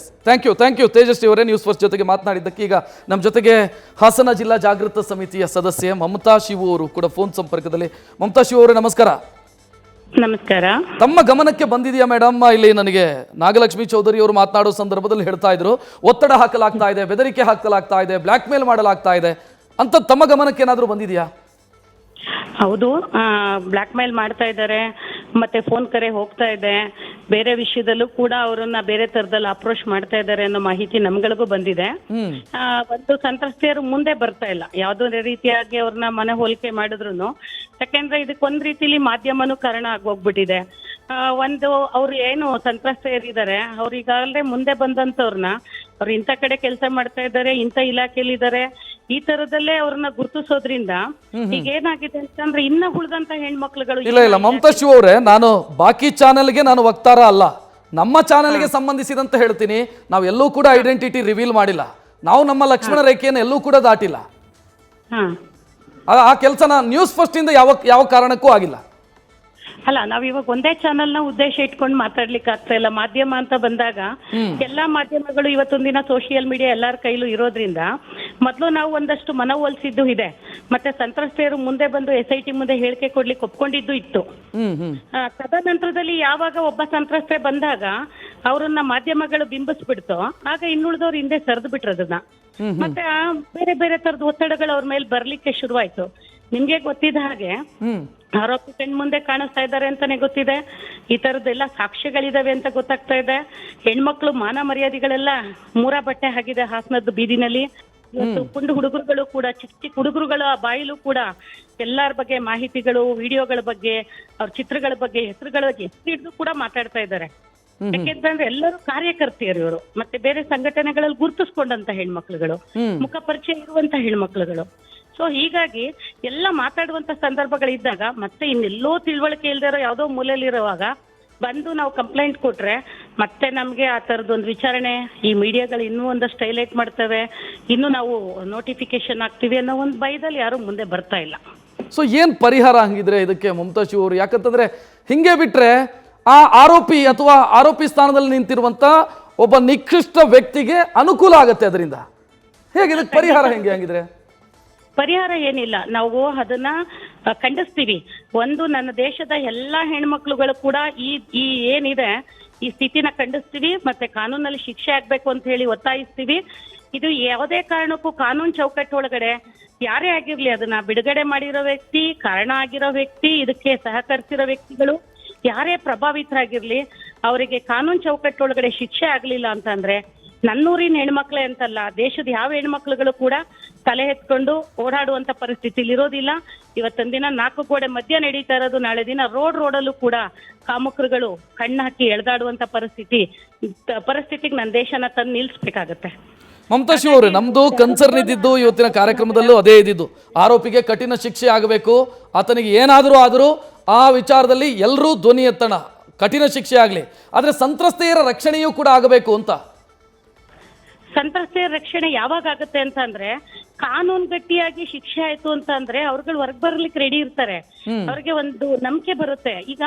Thank you Tejaswi ಅವರೇ, ನ್ಯೂಸ್ ಫಸ್ಟ್ ಜೊತೆಗೆ ಮಾತನಾಡಿದ್ದಕ್ಕೆ. ಈಗ ನಮ್ಮ ಜೊತೆಗೆ ಹಾಸನ ಜಿಲ್ಲಾ ಜಾಗೃತ ಸಮಿತಿಯ ಸದಸ್ಯೆ ಮಮತಾ ಶಿವು ಅವರು ಕೂಡ ಫೋನ್ ಸಂಪರ್ಕದಲ್ಲಿ. ಮಮತಾ ಶಿವು ಅವರೇ, ನಮಸ್ಕಾರ. ನಮಸ್ಕಾರ. ತಮ್ಮ ಗಮನಕ್ಕೆ ಬಂದಿದೆಯಾ ಮೇಡಮ್? ಇಲ್ಲಿ ನನಗೆ ನಾಗಲಕ್ಷ್ಮಿ ಚೌಧರಿ ಅವರು ಮಾತನಾಡೋ ಸಂದರ್ಭದಲ್ಲಿ ಹೇಳ್ತಾ ಇದ್ರು, ಒತ್ತಡ ಹಾಕಲಾಗ್ತಾ ಇದೆ, ಬೆದರಿಕೆ ಹಾಕಲಾಗ್ತಾ ಇದೆ, ಬ್ಲ್ಯಾಕ್ ಮೇಲ್ ಮಾಡಲಾಗ್ತಾ ಇದೆ ಅಂತ ತಮ್ಮ ಗಮನಕ್ಕೆ ಏನಾದರೂ ಬಂದಿದೆಯಾ? ಹೌದು, ಬ್ಲ್ಯಾಕ್ ಮೇಲ್ ಮಾಡ್ತಾ ಇದ್ದಾರೆ, ಮತ್ತೆ ಫೋನ್ ಕರೆ ಹೋಗ್ತಾ ಇದೆ, ಬೇರೆ ವಿಷಯದಲ್ಲೂ ಕೂಡ ಅವರನ್ನ ಬೇರೆ ತರದಲ್ಲಿ ಅಪ್ರೋಚ್ ಮಾಡ್ತಾ ಇದ್ದಾರೆ ಅನ್ನೋ ಮಾಹಿತಿ ನಮ್ಗಳಿಗೂ ಬಂದಿದೆ. ಒಂದು ಸಂತ್ರಸ್ತೆಯರು ಮುಂದೆ ಬರ್ತಾ ಇಲ್ಲ, ಯಾವುದೋ ರೀತಿಯಾಗಿ ಅವ್ರನ್ನ ಮನೆ ಹೋಲಿಕೆ ಮಾಡಿದ್ರು. ಯಾಕೆಂದ್ರೆ ಇದಕ್ಕೊಂದ್ ರೀತಿಲಿ ಮಾಧ್ಯಮನೂ ಕಾರಣ ಆಗೋಗ್ಬಿಟ್ಟಿದೆ. ಒಂದು ಅವ್ರು ಏನು ಸಂತ್ರಸ್ತೆಯರಿದ್ದಾರೆ, ಅವ್ರು ಈಗಾಗಲೇ ಮುಂದೆ ಬಂದಂತವ್ರನ್ನ, ಅವ್ರು ಇಂಥ ಕಡೆ ಕೆಲಸ ಮಾಡ್ತಾ ಇದ್ದಾರೆ, ಇಂಥ ಇಲಾಖೆಯಲ್ಲಿ ಇದ್ದಾರೆ, ಈ ತರದಲ್ಲೇ ಅವ್ರನ್ನ ಗುರುತಿಸೋದ್ರಿಂದ ಈಗ ಏನಾಗಿದೆ ಅಂತಂದ್ರೆ ಇನ್ನ ಉಳಿದಂತ ಹೆಣ್ಮಕ್ಳುಗಳು. ಇಲ್ಲ ಮಮತಾ ಶಿವ ಅವರೇ, ನಾನು ಬಾಕಿ ಚಾನೆಲ್ಗೆ ನಾನು ವಕ್ತಾರ ಅಲ್ಲ, ನಮ್ಮ ಚಾನೆಲ್ಗೆ ಸಂಬಂಧಿಸಿದಂತ ಹೇಳ್ತೀನಿ. ನಾವು ಎಲ್ಲೂ ಕೂಡ ಐಡೆಂಟಿಟಿ ರಿವೀಲ್ ಮಾಡಿಲ್ಲ, ನಾವು ನಮ್ಮ ಲಕ್ಷ್ಮಣ ರೇಖೆಯನ್ನು ಎಲ್ಲೂ ಕೂಡ ದಾಟಿಲ್ಲ. ಆ ಕೆಲಸನ ನ್ಯೂಸ್ ಫಸ್ಟ್ ಇಂದ ಯಾವ ಕಾರಣಕ್ಕೂ ಆಗಿಲ್ಲ. ಅಲ್ಲ, ನಾವ್ ಇವಾಗ ಒಂದೇ ಚಾನೆಲ್ ನ ಉದ್ದೇಶ ಇಟ್ಕೊಂಡು ಮಾತಾಡ್ಲಿಕ್ಕೆ ಆಗ್ತಾ ಇಲ್ಲ. ಮಾಧ್ಯಮ ಅಂತ ಬಂದಾಗ ಎಲ್ಲಾ ಮಾಧ್ಯಮಗಳು ಇವತ್ತೊಂದು ದಿನ ಸೋಷಿಯಲ್ ಮೀಡಿಯಾ ಎಲ್ಲಾರ ಕೈಲೂ ಇರೋದ್ರಿಂದ ಮೊದಲು ನಾವು ಒಂದಷ್ಟು ಮನವೊಲಿಸಿದ್ದು ಇದೆ. ಮತ್ತೆ ಸಂತ್ರಸ್ತೆಯರು ಮುಂದೆ ಬಂದು SIT ಮುಂದೆ ಹೇಳಿಕೆ ಕೊಡ್ಲಿಕ್ಕೆ ಒಪ್ಕೊಂಡಿದ್ದು ಇತ್ತು. ತದನಂತರದಲ್ಲಿ ಯಾವಾಗ ಒಬ್ಬ ಸಂತ್ರಸ್ತೆ ಬಂದಾಗ ಅವ್ರನ್ನ ಮಾಧ್ಯಮಗಳು ಬಿಂಬಿಸ್ಬಿಡ್ತು, ಆಗ ಇನ್ನುಳಿದವ್ರು ಹಿಂದೆ ಸರಿದು ಬಿಟ್ರು ಅದನ್ನ. ಮತ್ತೆ ಬೇರೆ ಬೇರೆ ತರದ ಒತ್ತಡಗಳು ಅವ್ರ ಮೇಲೆ ಬರ್ಲಿಕ್ಕೆ ಶುರುವಾಯ್ತು. ನಿಮ್ಗೆ ಗೊತ್ತಿದ್ದ ಹಾಗೆ ಆರೋಪಿ ಕಣ್ ಮುಂದೆ ಕಾಣಿಸ್ತಾ ಇದ್ದಾರೆ ಅಂತಾನೆ ಗೊತ್ತಿದೆ, ಈ ತರದ್ದೆಲ್ಲ ಸಾಕ್ಷ್ಯಗಳಿದಾವೆ ಅಂತ ಗೊತ್ತಾಗ್ತಾ ಇದೆ. ಹೆಣ್ಮಕ್ಳು ಮಾನ ಮರ್ಯಾದೆಗಳೆಲ್ಲ ಮೂರ ಬಟ್ಟೆ ಆಗಿದೆ ಹಾಸನದ ಬೀದಿನಲ್ಲಿ. ಇವತ್ತು ಪುಂಡು ಹುಡುಗರುಗಳು ಕೂಡ, ಚಿಕ್ಕ ಚಿಕ್ಕ ಹುಡುಗರುಗಳ ಬಾಯಿಲೂ ಕೂಡ ಎಲ್ಲರ ಬಗ್ಗೆ ಮಾಹಿತಿಗಳು, ವಿಡಿಯೋಗಳ ಬಗ್ಗೆ, ಅವ್ರ ಚಿತ್ರಗಳ ಬಗ್ಗೆ, ಹೆಸರುಗಳ ಬಗ್ಗೆ ಹಿಡಿದು ಕೂಡ ಮಾತಾಡ್ತಾ ಇದ್ದಾರೆ. ಯಾಕೆಂತಂದ್ರೆ ಎಲ್ಲರೂ ಕಾರ್ಯಕರ್ತೆಯರು ಇವರು, ಮತ್ತೆ ಬೇರೆ ಸಂಘಟನೆಗಳಲ್ಲಿ ಗುರುತಿಸ್ಕೊಂಡಂತ ಹೆಣ್ಮಕ್ಳುಗಳು, ಮುಖ ಪರಿಚಯ ಇರುವಂತ ಹೆಣ್ಮಕ್ಳುಗಳು. ಸೊ ಹೀಗಾಗಿ ಎಲ್ಲ ಮಾತಾಡುವಂತ ಸಂದರ್ಭಗಳಿದ್ದಾಗ ಮತ್ತೆ ಇನ್ನೆಲ್ಲೋ ತಿಳುವಳಿಕೆ ಇಲ್ದಿರೋ ಯಾವುದೋ ಮೂಲೆಯಲ್ಲಿರುವಾಗ ಬಂದು ನಾವು ಕಂಪ್ಲೇಂಟ್ ಕೊಟ್ರೆ ಮತ್ತೆ ನಮ್ಗೆ ಆ ತರದೊಂದು ವಿಚಾರಣೆ ಈ ಮೀಡಿಯಾಗಳು ಇನ್ನೂ ಒಂದಷ್ಟು ಹೈಲೈಟ್ ಮಾಡ್ತವೆ, ಇನ್ನು ನಾವು ನೋಟಿಫಿಕೇಶನ್ ಆಗ್ತೀವಿ ಅನ್ನೋ ಒಂದು ಭಯದಲ್ಲಿ ಯಾರು ಮುಂದೆ ಬರ್ತಾ ಇಲ್ಲ. ಸೊ ಏನ್ ಪರಿಹಾರ ಹಂಗಿದ್ರೆ ಇದಕ್ಕೆ ಮಮತಾ ಶಿವ ಅವರು? ಯಾಕಂತಂದ್ರೆ ಹಿಂಗೆ ಬಿಟ್ರೆ ಆ ಆರೋಪಿ ಅಥವಾ ಆರೋಪಿ ಸ್ಥಾನದಲ್ಲಿ ನಿಂತಿರುವಂತ ಒಬ್ಬ ನಿಕೃಷ್ಟ ವ್ಯಕ್ತಿಗೆ ಅನುಕೂಲ ಆಗತ್ತೆ. ಅದರಿಂದ ಹೇಗೆ ಇದಕ್ಕೆ ಪರಿಹಾರ ಹೆಂಗೆ ಹಂಗಿದ್ರೆ? ಪರಿಹಾರ ಏನಿಲ್ಲ, ನಾವು ಅದನ್ನ ಖಂಡಿಸ್ತೀವಿ. ಒಂದು, ನನ್ನ ದೇಶದ ಎಲ್ಲಾ ಹೆಣ್ಮಕ್ಳುಗಳು ಕೂಡ ಈ ಏನಿದೆ ಈ ಸ್ಥಿತಿನ ಖಂಡಿಸ್ತೀವಿ, ಮತ್ತೆ ಕಾನೂನಲ್ಲಿ ಶಿಕ್ಷೆ ಆಗ್ಬೇಕು ಅಂತ ಹೇಳಿ ಒತ್ತಾಯಿಸ್ತೀವಿ. ಇದು ಯಾವುದೇ ಕಾರಣಕ್ಕೂ ಕಾನೂನು ಚೌಕಟ್ಟೊಳಗಡೆ ಯಾರೇ ಆಗಿರ್ಲಿ, ಅದನ್ನ ಬಿಡುಗಡೆ ಮಾಡಿರೋ ವ್ಯಕ್ತಿ, ಕಾರಣ ಆಗಿರೋ ವ್ಯಕ್ತಿ, ಇದಕ್ಕೆ ಸಹಕರಿಸಿರೋ ವ್ಯಕ್ತಿಗಳು ಯಾರೇ ಪ್ರಭಾವಿತರಾಗಿರ್ಲಿ, ಅವರಿಗೆ ಕಾನೂನು ಚೌಕಟ್ಟೊಳಗಡೆ ಶಿಕ್ಷೆ ಆಗ್ಲಿಲ್ಲ ಅಂತಂದ್ರೆ ನನ್ನೂರಿನ ಹೆಣ್ಮಕ್ಳೇ ಅಂತಲ್ಲ, ದೇಶದ ಯಾವ ಹೆಣ್ಮಕ್ಳುಗಳು ಕೂಡ ತಲೆ ಎತ್ಕೊಂಡು ಓಡಾಡುವಂತ ಪರಿಸ್ಥಿತಿಲಿ ಇರೋದಿಲ್ಲ. ಇವತ್ತೊಂದ್ ದಿನ 4 ಗೋಡೆ ಮಧ್ಯ ನಡೀತಾ ಇರೋದು, ನಾಳೆ ದಿನ ರೋಡಲ್ಲೂ ಕೂಡ ಕಾಮುಕರುಗಳು ಕಣ್ಣು ಹಾಕಿ ಎಳ್ದಾಡುವಂತ ಪರಿಸ್ಥಿತಿಗೆ ನನ್ನ ದೇಶನ ತಂದು ನಿಲ್ಸ್ಬೇಕಾಗತ್ತೆ. ಮಮತಾ ಶಿವ ಅವರೇ, ನಮ್ದು ಕನ್ಸರ್ನ್ ಇದ್ದಿದ್ದು ಇವತ್ತಿನ ಕಾರ್ಯಕ್ರಮದಲ್ಲೂ ಅದೇ ಇದ್ದಿದ್ದು, ಆರೋಪಿಗೆ ಕಠಿಣ ಶಿಕ್ಷೆ ಆಗಬೇಕು, ಆತನಿಗೆ ಏನಾದರೂ ಆದರೂ ಆ ವಿಚಾರದಲ್ಲಿ ಎಲ್ಲರೂ ಧ್ವನಿ ಎತ್ತಣ, ಕಠಿಣ ಶಿಕ್ಷೆ ಆಗಲಿ, ಆದರೆ ಸಂತ್ರಸ್ತೆಯರ ರಕ್ಷಣೆಯೂ ಕೂಡ ಆಗಬೇಕು ಅಂತ. ಸಂತ್ರಸ್ತೆಯರ ರಕ್ಷಣೆ ಯಾವಾಗ ಆಗುತ್ತೆ ಅಂತ ಅಂದ್ರೆ ಕಾನೂನು ಗಟ್ಟಿಯಾಗಿ ಶಿಕ್ಷೆ ಆಯ್ತು ಅಂತ ಅಂದ್ರೆ ಅವ್ರುಗಳು ಹೊರಗೆ ಬರ್ಲಿಕ್ಕೆ ರೆಡಿ ಇರ್ತಾರೆ, ಅವ್ರಿಗೆ ಒಂದು ನಂಬಿಕೆ ಬರುತ್ತೆ. ಈಗ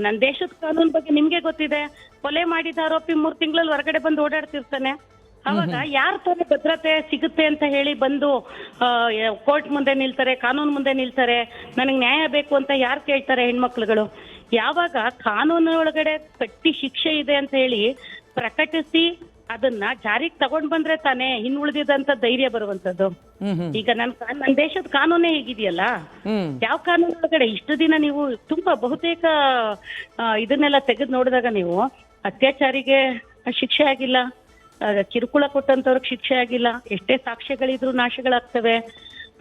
ನನ್ನ ದೇಶದ ಕಾನೂನು ಬಗ್ಗೆ ನಿಮ್ಗೆ ಗೊತ್ತಿದೆ, ಕೊಲೆ ಮಾಡಿದ ಆರೋಪಿ 3 ತಿಂಗಳಲ್ಲಿ ಹೊರಗಡೆ ಬಂದು ಓಡಾಡ್ತಿರ್ತಾನೆ. ಅವಾಗ ಯಾರ ತಾನೇ ಭದ್ರತೆ ಸಿಗುತ್ತೆ ಅಂತ ಹೇಳಿ ಬಂದು ಕೋರ್ಟ್ ಮುಂದೆ ನಿಲ್ತಾರೆ, ಕಾನೂನು ಮುಂದೆ ನಿಲ್ತಾರೆ, ನನಗೆ ನ್ಯಾಯ ಬೇಕು ಅಂತ ಯಾರು ಕೇಳ್ತಾರೆ? ಹೆಣ್ಮಕ್ಳುಗಳು. ಯಾವಾಗ ಕಾನೂನು ಒಳಗಡೆ ಕಟ್ಟಿ ಶಿಕ್ಷೆ ಇದೆ ಅಂತ ಹೇಳಿ ಪ್ರಕಟಿಸಿ ಅದನ್ನ ಜಾರಿಗೆ ತಗೊಂಡ್ ಬಂದ್ರೆ ತಾನೇ ಇನ್ನುಳಿದಿದಂತ ಧೈರ್ಯ ಬರುವಂತದ್ದು. ಈಗ ನನ್ನ ದೇಶದ ಕಾನೂನೇ ಹೀಗಿದೆಯಲ್ಲ, ಯಾವ ಕಾನೂನು ಒಳಗಡೆ ಇಷ್ಟು ದಿನ ನೀವು ತುಂಬಾ ಬಹುತೇಕ ಇದನ್ನೆಲ್ಲ ತೆಗೆದು ನೋಡಿದಾಗ ನೀವು ಅತ್ಯಾಚಾರಿಗೆ ಶಿಕ್ಷೆ ಆಗಿಲ್ಲ, ಕಿರುಕುಳ ಕೊಟ್ಟಂತವ್ರಿಗೆ ಶಿಕ್ಷೆ ಆಗಿಲ್ಲ, ಎಷ್ಟೇ ಸಾಕ್ಷ್ಯಗಳಿದ್ರು ನಾಶಗಳಾಗ್ತವೆ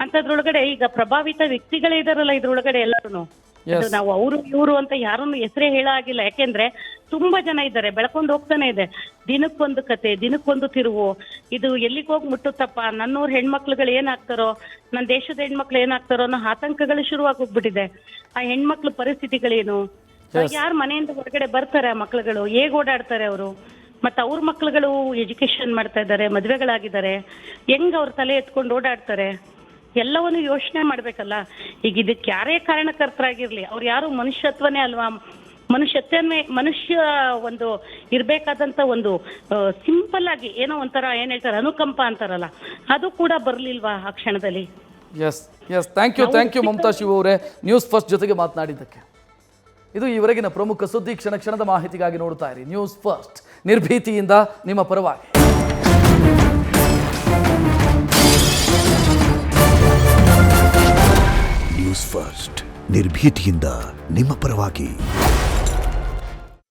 ಅಂತದ್ರೊಳಗಡೆ ಈಗ ಪ್ರಭಾವಿತ ವ್ಯಕ್ತಿಗಳೇ ಇದಾರಲ್ಲ ಇದ್ರೊಳಗಡೆ ಎಲ್ಲರೂ. ನಾವು ಅವರು ಇವರು ಅಂತ ಯಾರನ್ನು ಹೆಸರೇ ಹೇಳ ಆಗಿಲ್ಲ, ಯಾಕೆಂದ್ರೆ ತುಂಬಾ ಜನ ಇದ್ದಾರೆ, ಬೆಳ್ಕೊಂಡು ಹೋಗ್ತಾನೆ ಇದೆ. ದಿನಕ್ಕೊಂದು ಕತೆ, ದಿನಕ್ಕೊಂದು ತಿರುವು. ಇದು ಎಲ್ಲಿಗೆ ಹೋಗಿ ಮುಟ್ಟುತ್ತಪ್ಪ, ನನ್ನೂರ್ ಹೆಣ್ಮಕ್ಳುಗಳು ಏನಾಗ್ತಾರೋ, ನನ್ನ ದೇಶದ ಹೆಣ್ಮಕ್ಳು ಏನಾಗ್ತಾರೋ ಅನ್ನೋ ಆತಂಕಗಳು ಶುರುವಾಗಿ ಹೋಗ್ಬಿಟ್ಟಿದೆ. ಆ ಹೆಣ್ಮಕ್ಳ ಪರಿಸ್ಥಿತಿಗಳೇನು, ಯಾರ ಮನೆಯಿಂದ ಹೊರಗಡೆ ಬರ್ತಾರೆ ಆ ಮಕ್ಳುಗಳು, ಹೇಗ್ ಓಡಾಡ್ತಾರೆ ಅವರು, ಮತ್ತೆ ಅವ್ರ ಮಕ್ಳುಗಳು ಎಜುಕೇಶನ್ ಮಾಡ್ತಾ ಇದ್ದಾರೆ, ಮದ್ವೆಗಳಾಗಿದ್ದಾರೆ, ಹೆಂಗ್ ಅವ್ರ ತಲೆ ಎತ್ಕೊಂಡು ಓಡಾಡ್ತಾರೆ, ಎಲ್ಲವನ್ನು ಯೋಚನೆ ಮಾಡ್ಬೇಕಲ್ಲ. ಈಗ ಇದಕ್ಕೆ ಯಾರೇ ಕಾರಣಕರ್ತರಾಗಿರ್ಲಿ, ಅವ್ರು ಯಾರು ಮನುಷ್ಯತ್ವನೇ ಅಲ್ವಾ, ಮನುಷ್ಯ ಒಂದು ಇರ್ಬೇಕಾದಂತ ಒಂದು ಸಿಂಪಲ್ ಆಗಿ ಏನೋ ಒಂಥರ ಏನ್ ಹೇಳ್ತಾರೆ ಅನುಕಂಪ ಅಂತಾರಲ್ಲ, ಅದು ಕೂಡ ಬರ್ಲಿಲ್ವಾ ಆ ಕ್ಷಣದಲ್ಲಿ? Yes thank you Mamata Shiva ಅವರೇ, ನ್ಯೂಸ್ ಫಸ್ಟ್ ಜೊತೆಗೆ ಮಾತನಾಡಿದ್ದಕ್ಕೆ. ಇದು ಈವರೆಗಿನ ಪ್ರಮುಖ ಸುದ್ದಿ. ಕ್ಷಣ ಕ್ಷಣದ ಮಾಹಿತಿಗಾಗಿ ನೋಡ್ತಾ ಇರಿ ನ್ಯೂಸ್ ಫಸ್ಟ್, ನಿರ್ಭೀತಿಯಿಂದ ನಿಮ್ಮ ಪರವಾಗಿ. ನ್ಯೂಸ್ ಫಸ್ಟ್, ನಿರ್ಭೀತಿಯಿಂದ ನಿಮ್ಮ ಪರವಾಗಿ.